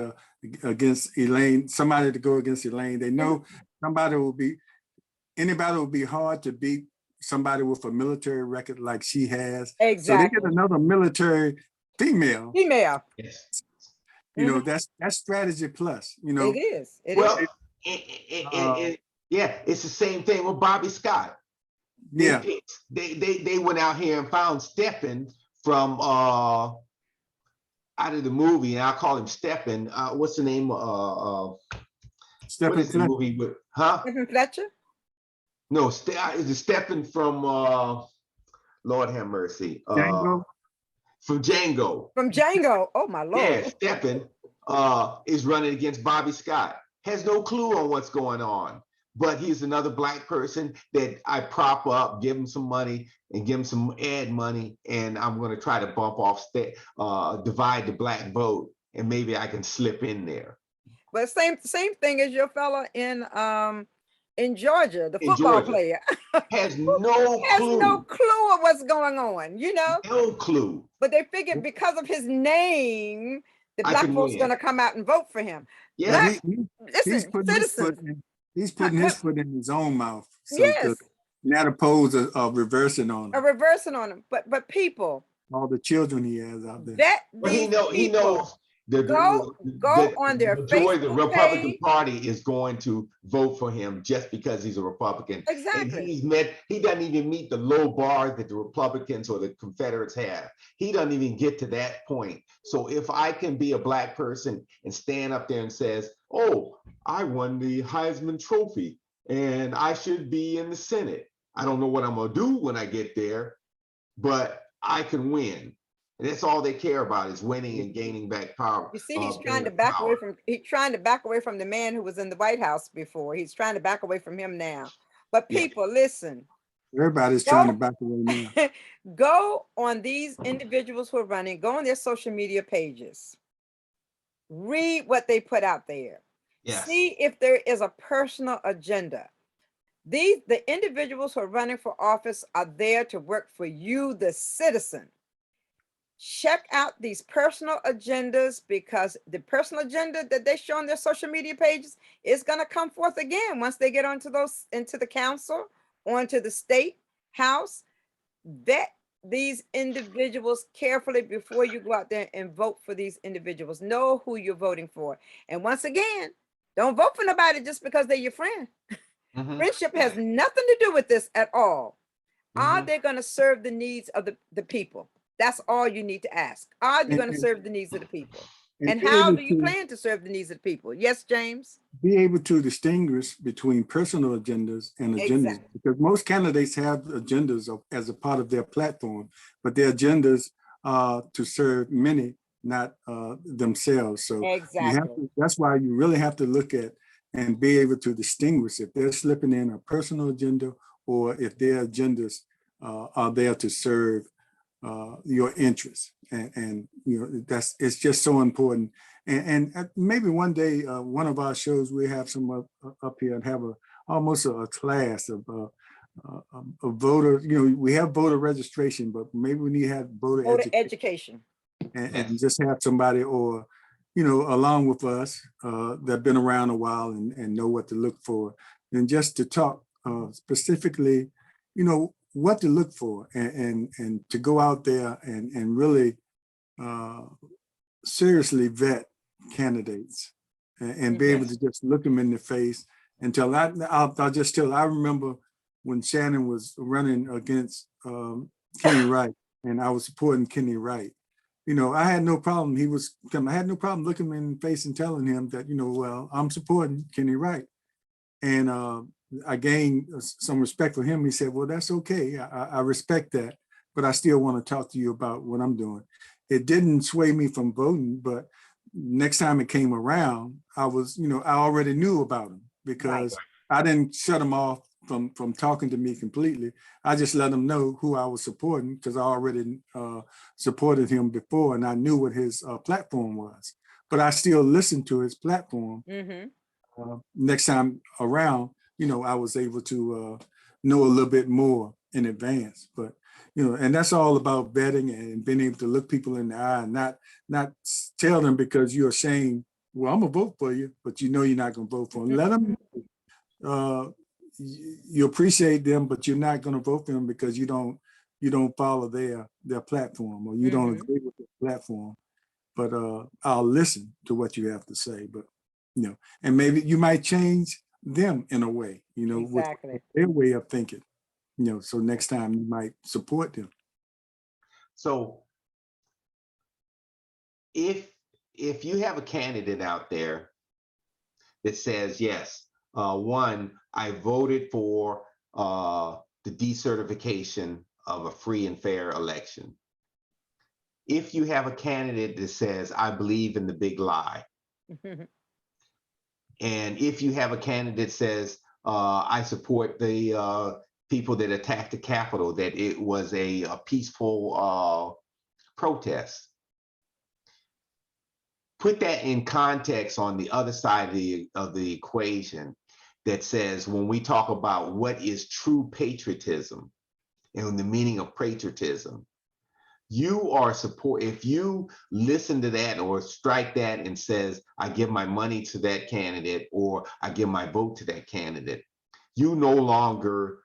S2: against Elaine, somebody to go against Elaine. They know anybody will be hard to beat somebody with a military record like she has.
S3: Exactly.
S2: So they get another military female.
S4: Yes.
S2: You know, that's strategy plus, you know.
S3: It is.
S4: Yeah, it's the same thing with Bobby Scott. They went out here and found Stephen from out of the movie, and I'll call him Stephen. What's the name?
S2: Stephen
S4: what is the movie with?
S3: Stephen Fletcher?
S4: No, is it Stephen from Lord have mercy?
S2: Django?
S4: From Django.
S3: From Django. Oh my Lord.
S4: Yeah, Stephen is running against Bobby Scott. Has no clue on what's going on. But he's another Black person that I prop up, give him some money and give him some ad money. And I'm going to try to bump off, divide the Black vote. And maybe I can slip in there.
S3: But same thing as your fella in Georgia, the football player.
S4: Has no clue.
S3: Has no clue of what's going on, you know?
S4: No clue.
S3: But they figured because of his name, the Black folks going to come out and vote for him.
S4: Yeah.
S3: Listen, citizens.
S2: He's putting his foot in his own mouth. So
S3: yes.
S2: Not opposed to reversing on him.
S3: But people.
S2: All the children he has out there.
S4: But he knows
S3: go on their
S4: majority of the Republican
S3: page.
S4: Party is going to vote for him just because he's a Republican.
S3: Exactly.
S4: And he doesn't even meet the low bar that the Republicans or the Confederates have. He doesn't even get to that point. So if I can be a Black person and stand up there and says, oh, I won the Heisman Trophy and I should be in the Senate. I don't know what I'm gonna do when I get there, but I can win. And that's all they care about is winning and gaining back power.
S3: You see, he's trying to back away from the man who was in the White House before. He's trying to back away from him now. But people, listen.
S2: Everybody's trying to back away now.
S3: Go on these individuals who are running, go on their social media pages. Read what they put out there. Yes. See if there is a personal agenda. The individuals who are running for office are there to work for you, the citizen. Check out these personal agendas, because the personal agenda that they show on their social media pages is going to come forth again once they get into the council, onto the state house. Vet these individuals carefully before you go out there and vote for these individuals. Know who you're voting for. And once again, don't vote for nobody just because they're your friend. Friendship has nothing to do with this at all. Are they going to serve the needs of the people? That's all you need to ask. Are you going to serve the needs of the people? And how do you plan to serve the needs of the people? Yes, James? Be
S2: able to distinguish between personal agendas and agendas, because most candidates have agendas as a part of their platform, but their agendas to serve many, not themselves. So that's why you really have to look at and be able to distinguish if they're slipping in a personal agenda or if their agendas are there to serve your interests. And you know, it's just so important. And maybe one day, one of our shows, we have some up here and have almost a class of voter, you know, we have voter registration, but maybe we need to have voter education. And just have somebody, or, you know, along with us that have been around a while and know what to look for. And just to talk specifically, you know, what to look for and to go out there and really seriously vet candidates and be able to just look them in the face and tell. I'll just tell. I remember when Shannon was running against Kenny Wright, and I was supporting Kenny Wright. You know, I had no problem. I had no problem looking him in the face and telling him that, you know, well, I'm supporting Kenny Wright. And I gained some respect for him. He said, well, that's okay. I respect that, but I still want to talk to you about what I'm doing. It didn't sway me from voting, but next time it came around, I was, you know, I already knew about him because I didn't shut him off from talking to me completely. I just let him know who I was supporting because I already supported him before and I knew what his platform was. But I still listened to his platform. Next time around, you know, I was able to know a little bit more in advance. But, you know, and that's all about vetting and being able to look people in the eye and not tell them because you're ashamed, well, I'm gonna vote for you, but you know you're not gonna vote for them. Let them you appreciate them, but you're not going to vote for them because you don't follow their platform or you don't agree with their platform. But I'll listen to what you have to say. But you know, and maybe you might change them in a way, you know, with their way of thinking. You know, so next time you might support them.
S4: So if you have a candidate out there that says, yes, one, I voted for the decertification of a free and fair election. If you have a candidate that says, I believe in the big lie. And if you have a candidate that says, I support the people that attacked the Capitol, that it was a peaceful protest. Put that in context on the other side of the equation that says when we talk about what is true patriotism and the meaning of patriotism, you are if you listen to that or strike that and says, I give my money to that candidate or I give my vote to that candidate, you no longer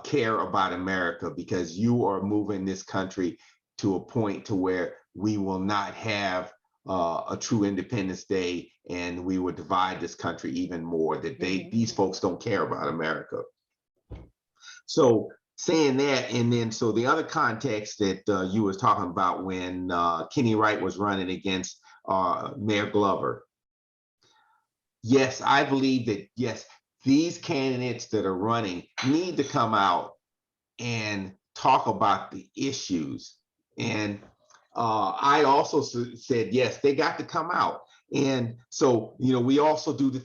S4: care about America because you are moving this country to a point to where we will not have a true Independence Day, and we would divide this country even more. That these folks don't care about America. So saying that, and then so the other context that you was talking about when Kenny Wright was running against Mayor Glover. Yes, I believe that yes, these candidates that are running need to come out and talk about the issues. And I also said, yes, they got to come out. And so, you know, we also do the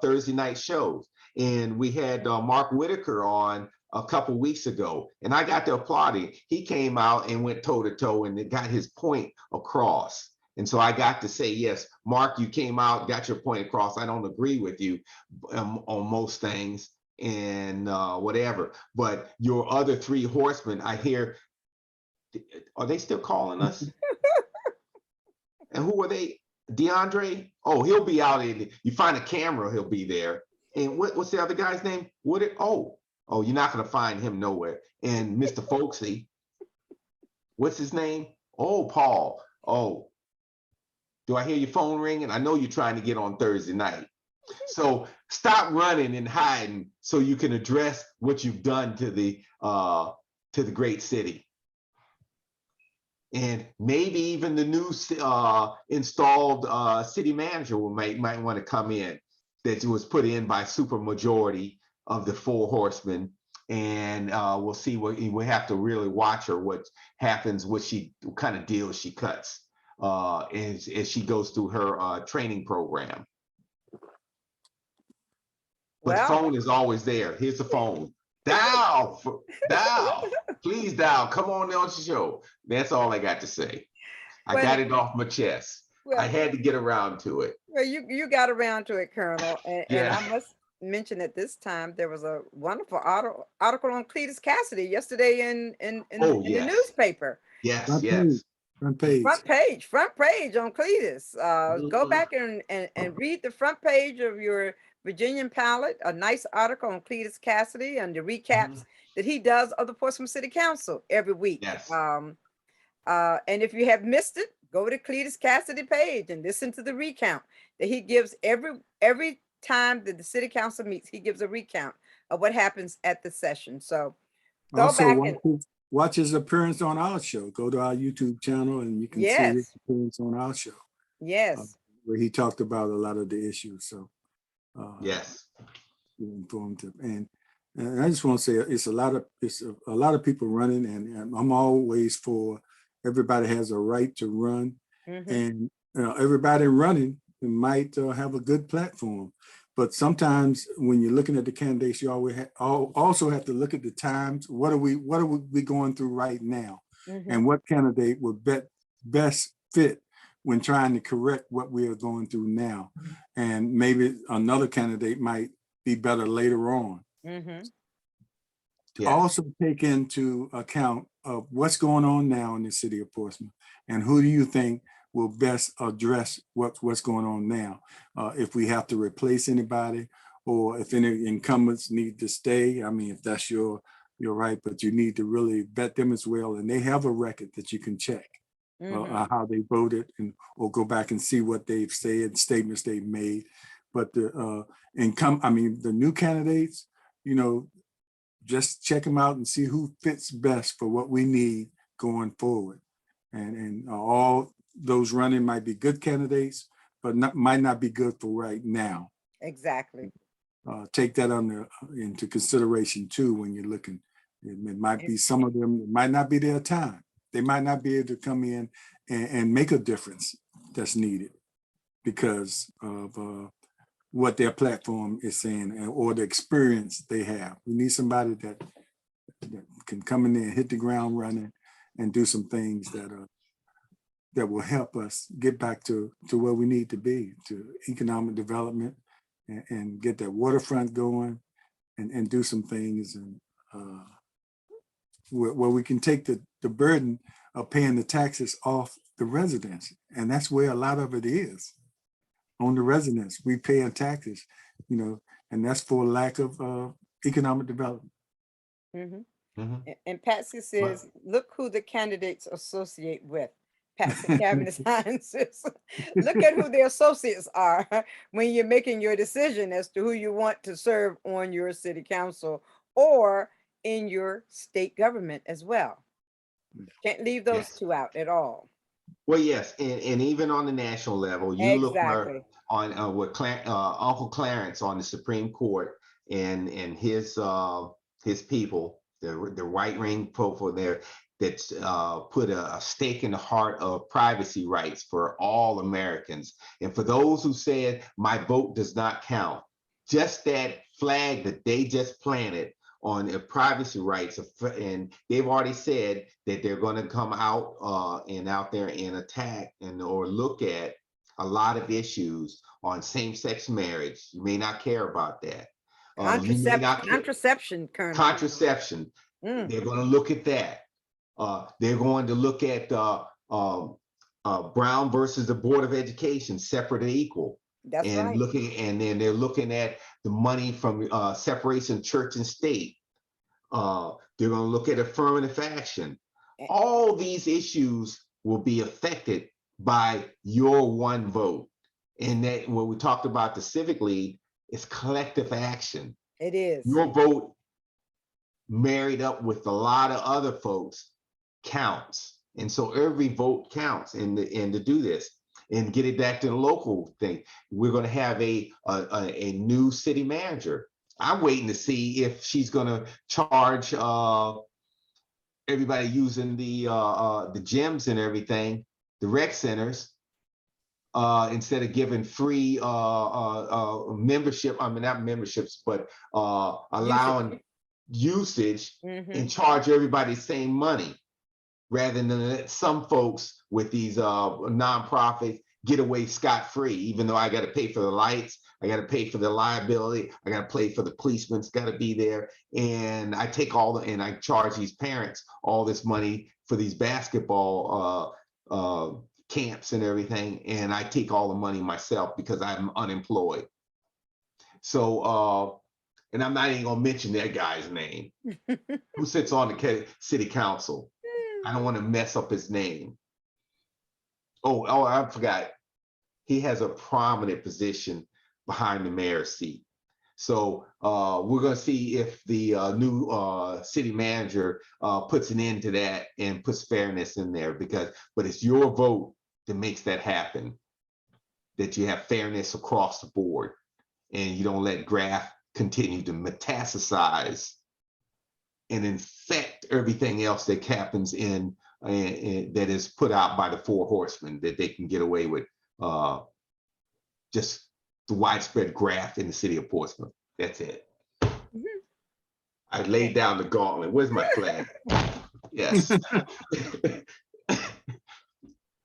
S4: Thursday night shows. And we had Mark Whitaker on a couple weeks ago, and I got to applaud him. He came out and went toe to toe and got his point across. And so I got to say, yes, Mark, you came out, got your point across. I don't agree with you on most things and whatever, but your other three horsemen, I hear, are they still calling us? And who are they? DeAndre? Oh, he'll be out in, you find a camera, he'll be there. And what's the other guy's name? Oh, you're not gonna find him nowhere. And Mr. Folksy, what's his name? Oh, Paul. Oh, do I hear your phone ringing? I know you're trying to get on Thursday night. So stop running and hiding so you can address what you've done to the great city. And maybe even the new installed city manager might want to come in, that was put in by supermajority of the four horsemen. And we'll see we have to really watch her, what happens, what kind of deals she cuts as she goes through her training program. But the phone is always there. Here's the phone. Dial, please dial. Come on down to the show. That's all I got to say. I got it off my chest. Well, I had to get around to it.
S3: Well, you got around to it, Colonel. And I must mention at this time, there was a wonderful article on Cletus Cassidy yesterday in the newspaper.
S4: Yes,
S2: Front page
S3: on Cletus. Go back and read the front page of your Virginian Palette, a nice article on Cletus Cassidy and the recaps that he does of the Portsmouth City Council every week.
S4: Yes.
S3: And if you have missed it, go to Cletus Cassidy page and listen to the recount that he gives every time that the city council meets. He gives a recount of what happens at the session. So go
S2: Also,
S3: back and
S2: watch his appearance on our show. Go to our YouTube channel and you can see his appearance on our show.
S3: Yes.
S2: Where he talked about a lot of the issues. So
S4: Yes.
S2: informative. And I just want to say it's a lot of people running, and I'm always for everybody has a right to run, and everybody running might have a good platform. But sometimes when you're looking at the candidates, you always also have to look at the times. What are we going through right now, and what candidate would best fit when trying to correct what we are going through now, and maybe another candidate might be better later on.
S4: Yes.
S2: Also take into account of what's going on now in the city of Portsmouth, and who do you think will best address what's going on now? If we have to replace anybody, or if any incumbents need to stay. I mean, if that's your right, but you need to really vet them as well, and they have a record that you can check how they voted, or go back and see what they've said, statements they've made. But the new candidates, just check them out and see who fits best for what we need going forward. And all those running might be good candidates, but might not be good for right now.
S3: Exactly.
S2: Take that into consideration too when you're looking. It might be some of them, it might not be their time. They might not be able to come in and make a difference that's needed because of what their platform is saying or the experience they have. We need somebody that can come in there and hit the ground running and do some things that will help us get back to where we need to be, to economic development, and get that waterfront going, and do some things and where we can take the burden of paying the taxes off the residents. And that's where a lot of it is. On the residents, we pay taxes, and that's for lack of economic development.
S3: And Patsy says, look who the candidates associate with. Patsy Cabinet Sciences. Look at who their associates are when you're making your decision as to who you want to serve on your city council or in your state government as well. Can't leave those two out at all.
S4: Well, yes, and even on the national level, you look on what Uncle Clarence on the Supreme Court and his people, the right wing profile there that's put a stake in the heart of privacy rights for all Americans. And for those who said my vote does not count, just that flag that they just planted on their privacy rights, and they've already said that they're going to come out out there and attack or look at a lot of issues on same-sex marriage. You may not care about that.
S3: Contraception, Colonel.
S4: Contraception. They're going to look at that. They're going to look at Brown versus the Board of Education, separate and equal.
S3: That's right.
S4: And then they're looking at the money from separation of church and state. They're going to look at affirmative action. All these issues will be affected by your one vote. And that when we talked about the Civic League, it's collective action.
S3: It is.
S4: Your vote married up with a lot of other folks counts. And so every vote counts and to do this. And get it back to the local thing. We're going to have a new city manager. I'm waiting to see if she's going to charge everybody using the gyms and everything, the rec centers, instead of giving free membership. I mean, not memberships, but allowing usage and charge everybody the same money, rather than let some folks with these nonprofits get away scot-free, even though I got to pay for the lights, I got to pay for the liability, I got to pay for the policeman's got to be there, and I take and I charge these parents all this money for these basketball camps and everything, and I take all the money myself because I'm unemployed. So, and I'm not even gonna mention that guy's name who sits on the city council. I don't want to mess up his name. Oh, I forgot. He has a prominent position behind the mayor's seat. So we're going to see if the new city manager puts an end to that and puts fairness in there, but it's your vote that makes that happen, that you have fairness across the board and you don't let graft continue to metastasize and infect everything else that happens in that is put out by the four horsemen, that they can get away with just the widespread graft in the city of Portsmouth. That's it. I laid down the gauntlet. Where's my flag? Yes.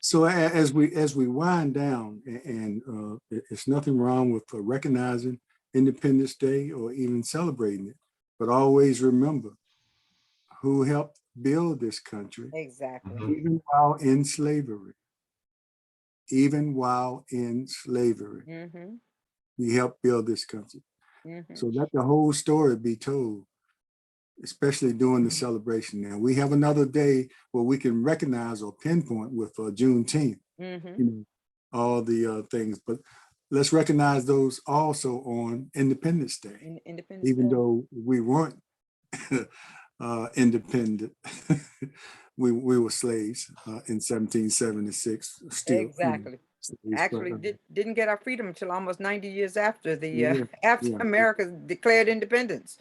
S2: So as we wind down, and it's nothing wrong with recognizing Independence Day or even celebrating it, but always remember who helped build this country.
S3: Exactly.
S2: Even while in slavery. Even while in slavery, we helped build this country. So let the whole story be told, especially during the celebration. Now we have another day where we can recognize or pinpoint with Juneteenth, you know, all the things, but let's recognize those also on Independence Day, even though we weren't independent. we were slaves in 1776 still.
S3: Exactly. Actually, didn't get our freedom until almost 90 years after the America declared independence.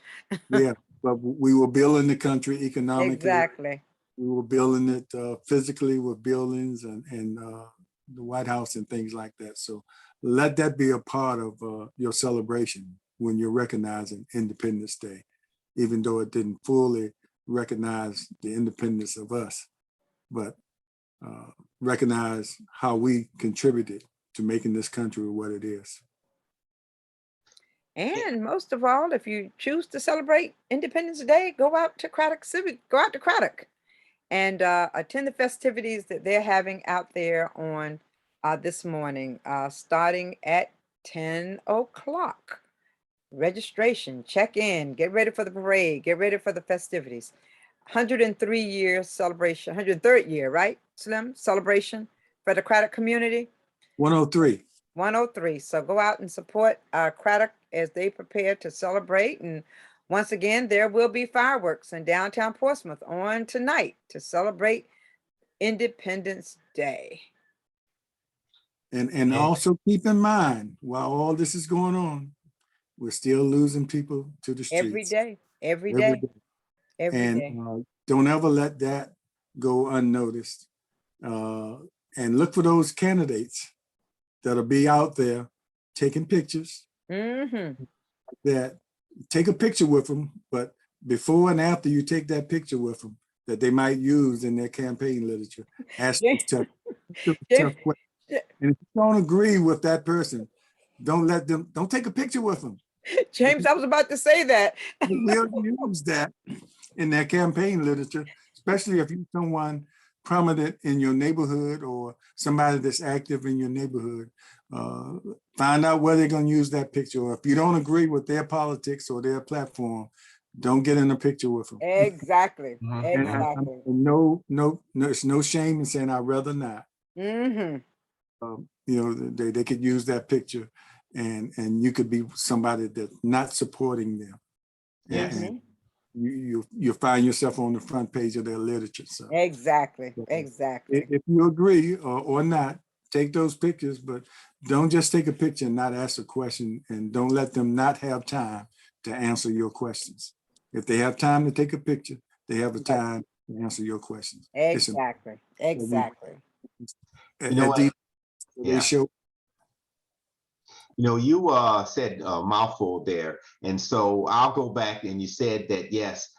S2: Yeah, but we were building the country economically.
S3: Exactly.
S2: We were building it physically with buildings and the White House and things like that. So let that be a part of your celebration when you're recognizing Independence Day, even though it didn't fully recognize the independence of us, but recognize how we contributed to making this country what it is.
S3: And most of all, if you choose to celebrate Independence Day, go out to Cradock and attend the festivities that they're having out there on this morning, starting at 10 o'clock. Registration, check in, get ready for the parade, get ready for the festivities. 103 year celebration, 103rd year, right, Slim? Celebration for the Cradock community?
S2: 103.
S3: 103. So go out and support Cradock as they prepare to celebrate. And once again, there will be fireworks in downtown Portsmouth on tonight to celebrate Independence Day.
S2: And also keep in mind, while all this is going on, we're still losing people to the streets.
S3: Every day.
S2: Don't ever let that go unnoticed. And look for those candidates that'll be out there taking pictures. That take a picture with them, but before and after you take that picture with them, that they might use in their campaign literature, ask them tough questions. And if you don't agree with that person, don't take a picture with them.
S3: James, I was about to say that.
S2: We'll use that in their campaign literature, especially if you're someone prominent in your neighborhood or somebody that's active in your neighborhood. Find out where they're going to use that picture. Or if you don't agree with their politics or their platform, don't get in a picture with them.
S3: Exactly.
S2: Exactly. No, it's no shame in saying I'd rather not. You know, they could use that picture, and you could be somebody that's not supporting them. And you find yourself on the front page of their literature. So
S3: exactly.
S2: If you agree or not, take those pictures, but don't just take a picture and not ask a question, and don't let them not have time to answer your questions. If they have time to take a picture, they have a time to answer your questions.
S3: Exactly.
S4: You know what? You know, you said a mouthful there. And so I'll go back, and you said that, yes,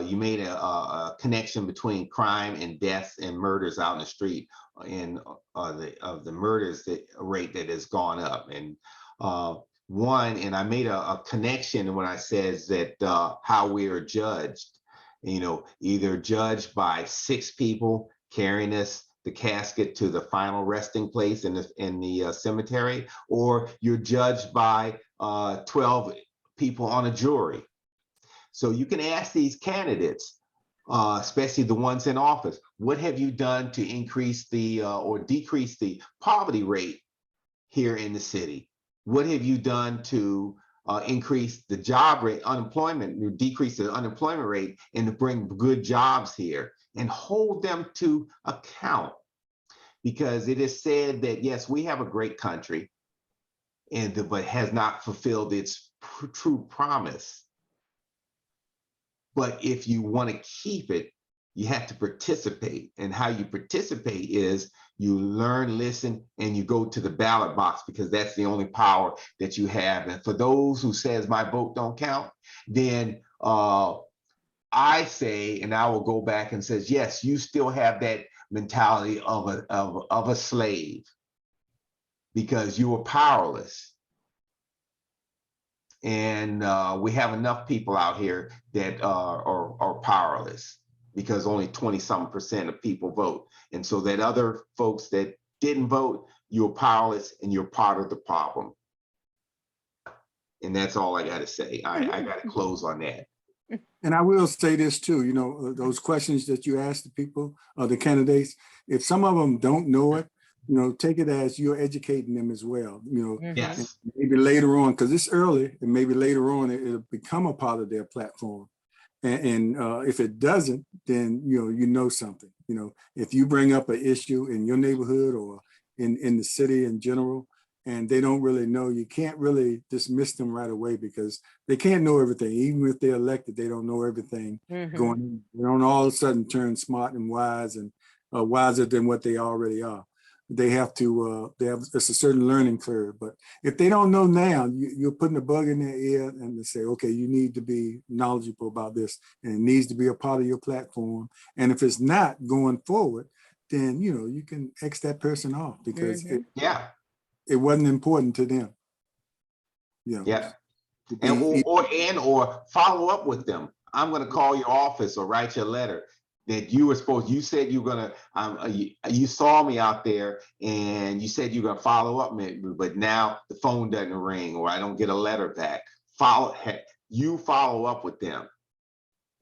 S4: you made a connection between crime and deaths and murders out in the street, and the murders rate that has gone up. And and I made a connection when I says that how we are judged, you know, either judged by 6 people carrying the casket to the final resting place in the cemetery, or you're judged by 12 people on a jury. So you can ask these candidates, especially the ones in office, what have you done to increase the or decrease the poverty rate here in the city? What have you done to increase the job rate, unemployment, decrease the unemployment rate, and to bring good jobs here, and hold them to account? Because it is said that, yes, we have a great country, but has not fulfilled its true promise. But if you want to keep it, you have to participate. And how you participate is you learn, listen, and you go to the ballot box, because that's the only power that you have. And for those who says my vote don't count, then I say, and I will go back and says, yes, you still have that mentality of a slave, because you were powerless. And we have enough people out here that are powerless, because only 20-something% of people vote. And so that other folks that didn't vote, you're powerless and you're part of the problem. And that's all I got to say. I got to close on that.
S2: And I will say this too, you know, those questions that you ask the people, the candidates, if some of them don't know it, you know, take it as you're educating them as well, you know.
S4: Yes.
S2: Maybe later on, because it's early, and maybe later on it'll become a part of their platform. And if it doesn't, then you know something. You know, if you bring up an issue in your neighborhood or in the city in general, and they don't really know, you can't really dismiss them right away, because they can't know everything. Even if they're elected, they don't know everything going on. They don't all of a sudden turn smart and wise and wiser than what they already are. They have to, it's a certain learning curve. But if they don't know now, you're putting a bug in their ear and they say, okay, you need to be knowledgeable about this, and it needs to be a part of your platform. And if it's not going forward, then, you know, you can X that person off, because it wasn't important to them. You know,
S4: yeah. Or follow up with them. I'm going to call your office or write you a letter that you were supposed, you said you were going to, you saw me out there and you said you're going to follow up, but now the phone doesn't ring or I don't get a letter back. You follow up with them,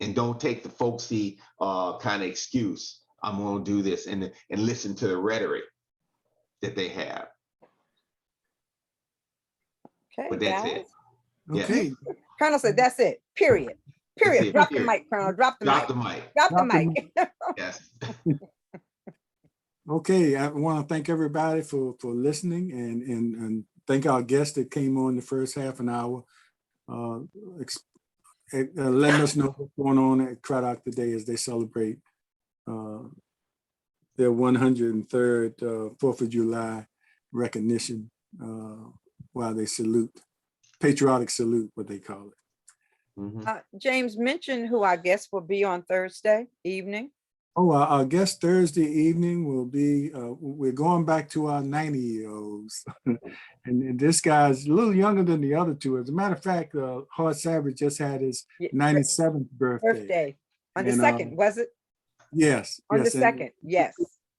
S4: and don't take the folksy kind of excuse. I'm going to do this, and listen to the rhetoric that they have.
S3: Okay,
S4: but that's
S3: guys.
S4: it.
S2: okay.
S4: Yes.
S3: Colonel said, that's it, period. Period.
S4: It,
S3: Drop
S4: period.
S3: the mic, Colonel. Drop the
S4: Drop
S3: mic.
S4: the mic.
S3: Drop the
S2: Drop the
S3: mic.
S4: Yes.
S2: Okay, I want to thank everybody for listening, and thank our guests that came on the first half an hour, letting us know what's going on at Cradock today as they celebrate their 103rd 4th of July recognition, while they salute, patriotic salute, what they call it.
S4: Mm-hmm.
S3: James, mention who our guests will be on Thursday evening.
S2: Oh, our guest Thursday evening will be, we're going back to our 90-year-olds. and this guy's a little younger than the other two. As a matter of fact, Hart Savage just had his 97th birthday.
S3: On the 2nd, was it?
S2: Yes.
S3: On
S2: yes,
S3: the 2nd, yes.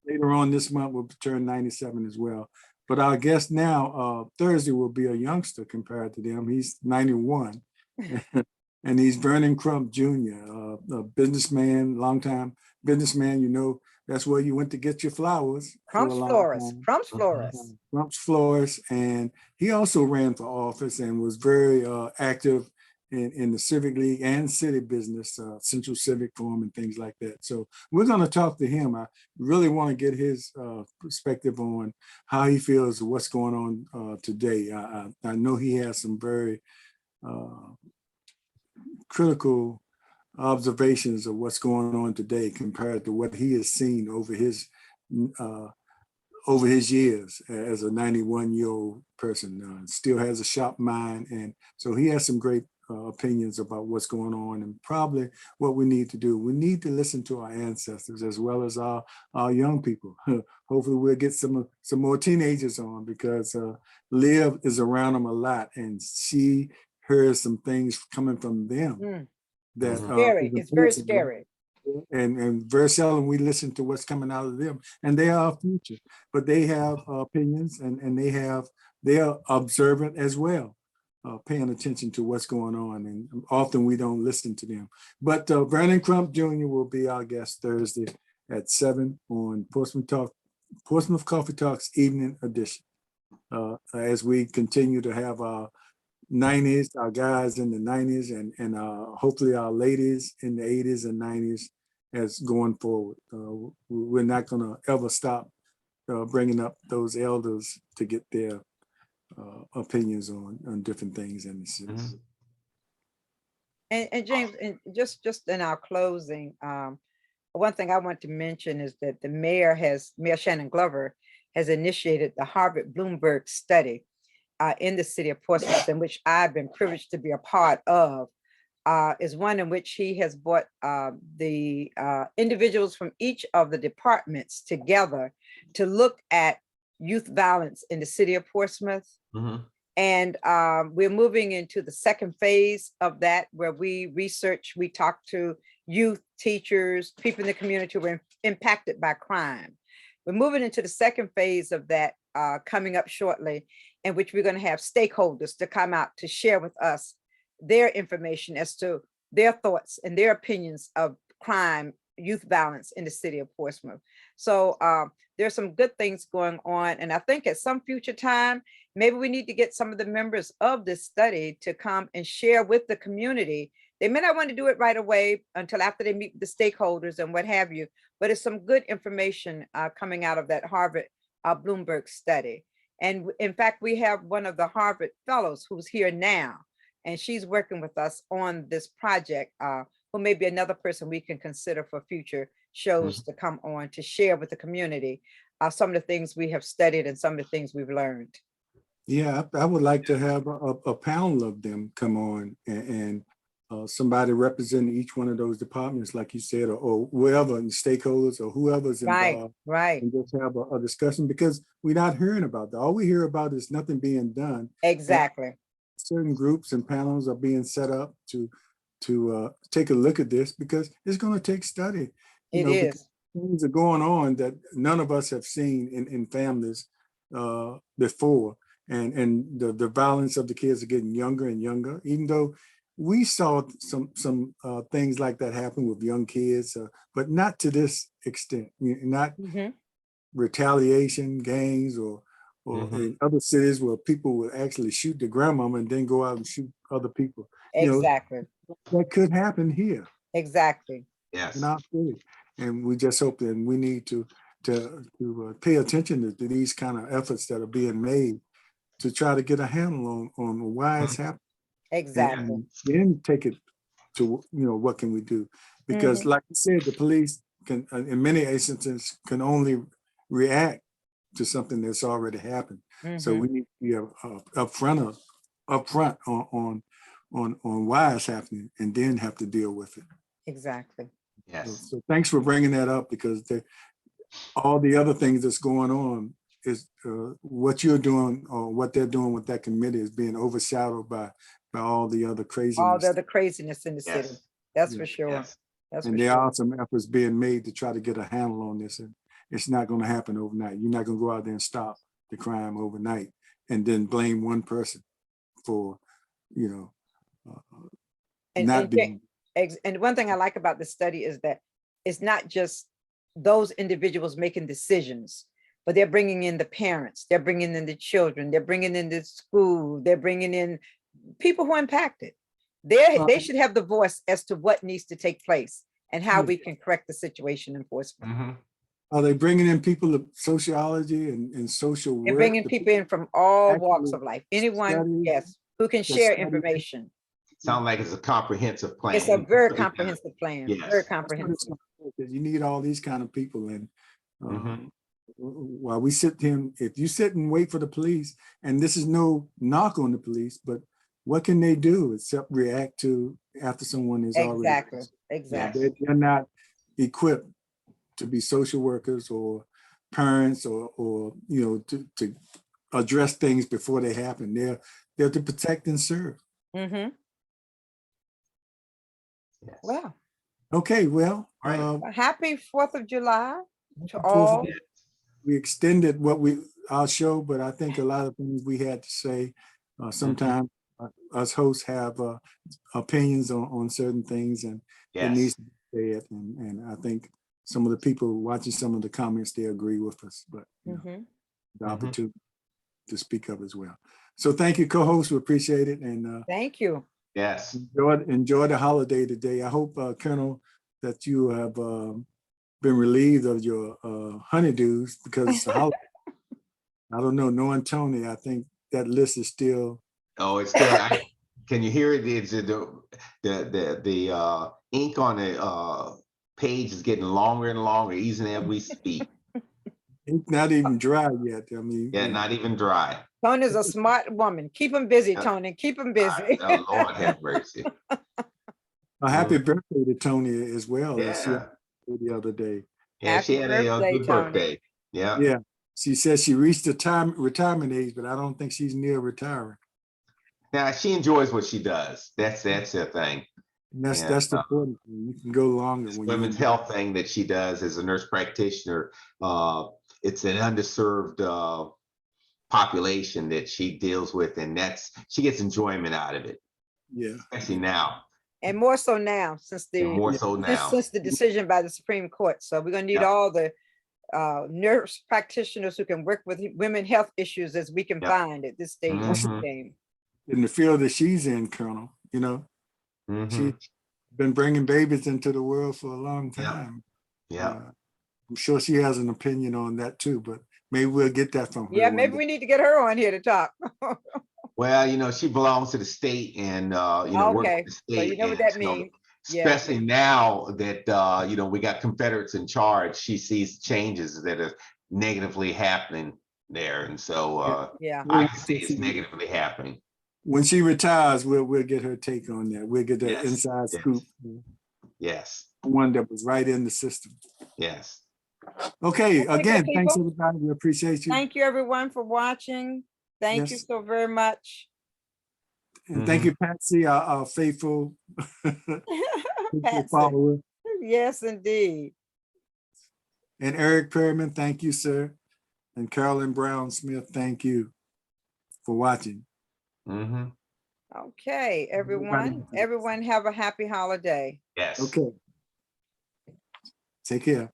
S2: Later on this month, we'll turn 97 as well. But our guest now, Thursday, will be a youngster compared to them. He's 91. And he's Vernon Crump Jr., a businessman, longtime businessman. You know, that's where you went to get your flowers.
S3: Crump's Florist. Crump's Florist.
S2: Crump's Florist. And he also ran for office and was very active in the Civic League and city business, Central Civic Forum and things like that. So we're going to talk to him. I really want to get his perspective on how he feels what's going on today. I know he has some very critical observations of what's going on today compared to what he has seen over his years as a 91-year-old person. Still has a sharp mind, and so he has some great opinions about what's going on, and probably what we need to do. We need to listen to our ancestors as well as our young people. Hopefully we'll get some more teenagers on, because Liv is around them a lot, and she hears some things coming from them that
S3: scary. It's very scary.
S2: And very seldom we listen to what's coming out of them, and they are our future, but they have opinions, and they are observant as well. paying attention to what's going on, and often we don't listen to them. But Brandon Crump Jr. will be our guest Thursday at 7 on Portsmouth Coffee Talks Evening Edition. As we continue to have our 90s, our guys in the 90s, and hopefully our ladies in the 80s and 90s as going forward. We're not going to ever stop bringing up those elders to get their opinions on different things in the city.
S4: Mhm.
S3: And James, and just in our closing, one thing I want to mention is that the Mayor Shannon Glover has initiated the Harvard Bloomberg study in the city of Portsmouth, in which I've been privileged to be a part of, is one in which he has brought the individuals from each of the departments together to look at youth violence in the city of Portsmouth.
S4: Mhm.
S3: And we're moving into the second phase of that, where we research, we talk to youth, teachers, people in the community who were impacted by crime. We're moving into the second phase of that coming up shortly, in which we're going to have stakeholders to come out to share with us their information as to their thoughts and their opinions of crime, youth violence in the city of Portsmouth. So there's some good things going on. And I think at some future time, maybe we need to get some of the members of this study to come and share with the community. They may not want to do it right away until after they meet with the stakeholders and what have you, but it's some good information coming out of that Harvard Bloomberg study. And in fact, we have one of the Harvard fellows who's here now, and she's working with us on this project, who may be another person we can consider for future shows to come on to share with the community some of the things we have studied and some of the things we've learned.
S2: Yeah, I would like to have a panel of them come on and somebody representing each one of those departments, like you said, or whoever, and stakeholders or whoever's involved.
S3: Right.
S2: And just have a discussion, because we're not hearing about that. All we hear about is nothing being done.
S3: Exactly.
S2: And certain groups and panels are being set up to take a look at this, because it's going to take study.
S3: It is.
S2: Things are going on that none of us have seen in families before. And the violence of the kids are getting younger and younger, even though we saw some things like that happen with young kids, but not to this extent, not retaliation, gangs, or in other cities where people would actually shoot the grandmama and then go out and shoot other people.
S3: Exactly.
S2: That could happen here.
S3: Exactly.
S4: Yes.
S2: In our city. And we just hope that we need to pay attention to these kind of efforts that are being made to try to get a handle on why it's happening.
S3: Exactly.
S2: And then take it to, what can we do? Because like you said, the police can, in many instances, can only react to something that's already happened. So we need to be upfront on why it's happening, and then have to deal with it.
S3: Exactly.
S4: Yes.
S2: So thanks for bringing that up, because all the other things that's going on is what you're doing, or what they're doing with that committee, is being overshadowed by all the other craziness.
S3: All the other craziness in the city. That's for sure.
S4: Yes.
S3: That's
S2: and
S3: for
S2: there
S3: sure.
S2: are some efforts being made to try to get a handle on this, and it's not going to happen overnight. You're not going to go out there and stop the crime overnight and then blame one person for, not being.
S3: And one thing I like about the study is that it's not just those individuals making decisions, but they're bringing in the parents, they're bringing in the children, they're bringing in the school, they're bringing in people who are impacted. They should have the voice as to what needs to take place and how we can correct the situation in Portsmouth.
S2: Are they bringing in people of sociology and social work?
S3: They're bringing people in from all walks
S2: actually
S3: of life. Anyone,
S2: study-
S3: yes, who can share
S2: study-
S3: information.
S4: Sound like it's a comprehensive plan.
S3: It's a very comprehensive plan,
S4: Yes.
S3: very
S2: That's what
S3: comprehensive.
S2: it's like, 'cause you need all these kind of people in.
S4: Mhm.
S2: While we sit here, if you sit and wait for the police, and this is no knock on the police, but what can they do except react to after someone is already?
S3: Exactly.
S2: They're not equipped to be social workers or parents or to address things before they happen. They're to protect and serve.
S3: Mm-hmm.
S4: Yes.
S3: Wow.
S2: Okay, well,
S4: Right.
S3: Happy 4th of July to all.
S2: we extended our show, but I think a lot of things we had to say sometimes us hosts have opinions on certain things, and it needs
S4: Yes.
S2: to be said. And I think some of the people watching some of the comments, they agree with us, but you know, the opportunity to speak up as well. So thank you, co-host. We appreciate it. And
S3: thank you.
S4: Yes.
S2: enjoy the holiday today. I hope, Colonel, that you have been relieved of your honeydews, because it's a holiday. I don't know, knowing Tony, I think that list is still.
S4: Oh, it's still. Can you hear it? It's the ink on the page is getting longer and longer, even as we speak.
S2: It's not even dry yet. I mean,
S4: Yeah, not even dry.
S3: Tony's a smart woman. Keep him busy, Tony. Keep him busy.
S4: Oh, Lord have mercy.
S2: A happy birthday to Tony as well.
S4: Yeah.
S2: As she had the other day.
S4: Yeah,
S3: Happy
S4: she had a
S3: birthday,
S4: good
S3: Tony.
S4: birthday. Yeah.
S2: Yeah. She says she reached the retirement age, but I don't think she's near retiring.
S4: Now she enjoys what she does. That's the thing.
S2: And that's the important thing. You can go longer when
S4: women's health thing that she does as a nurse practitioner. It's an underserved population that she deals with, and she gets enjoyment out of it.
S2: Yeah.
S4: Especially now.
S3: And more so now, since the decision by the Supreme Court. So we're gonna need all the nurse practitioners who can work with women health issues as we can find at this stage of the game.
S2: In the field that she's in, Colonel, you know, she's been bringing babies into the world for a long time.
S4: Yeah.
S2: I'm sure she has an opinion on that too, but maybe we'll get that from her.
S3: Yeah, maybe we need to get her on here to talk.
S4: Well, you know, she belongs to the state, and you know, work with the state.
S3: So you know what that means.
S4: Especially now that you know, we got Confederates in charge, she sees changes that are negatively happening there, and so I can see it's negatively happening.
S2: When she retires, we'll get her take on that. We'll get that inside scoop.
S4: Yes.
S2: One that was right in the system.
S4: Yes.
S2: Okay. Again, thanks everybody. We appreciate you.
S3: Thank you everyone for watching. Thank you so very much.
S2: And thank you, Patsy, our faithful follower.
S3: Yes, indeed.
S2: And Eric Perriman, thank you, sir. And Carolyn Brown Smith, thank you for watching.
S3: Okay, everyone have a happy holiday.
S4: Yes.
S2: Okay. Take care.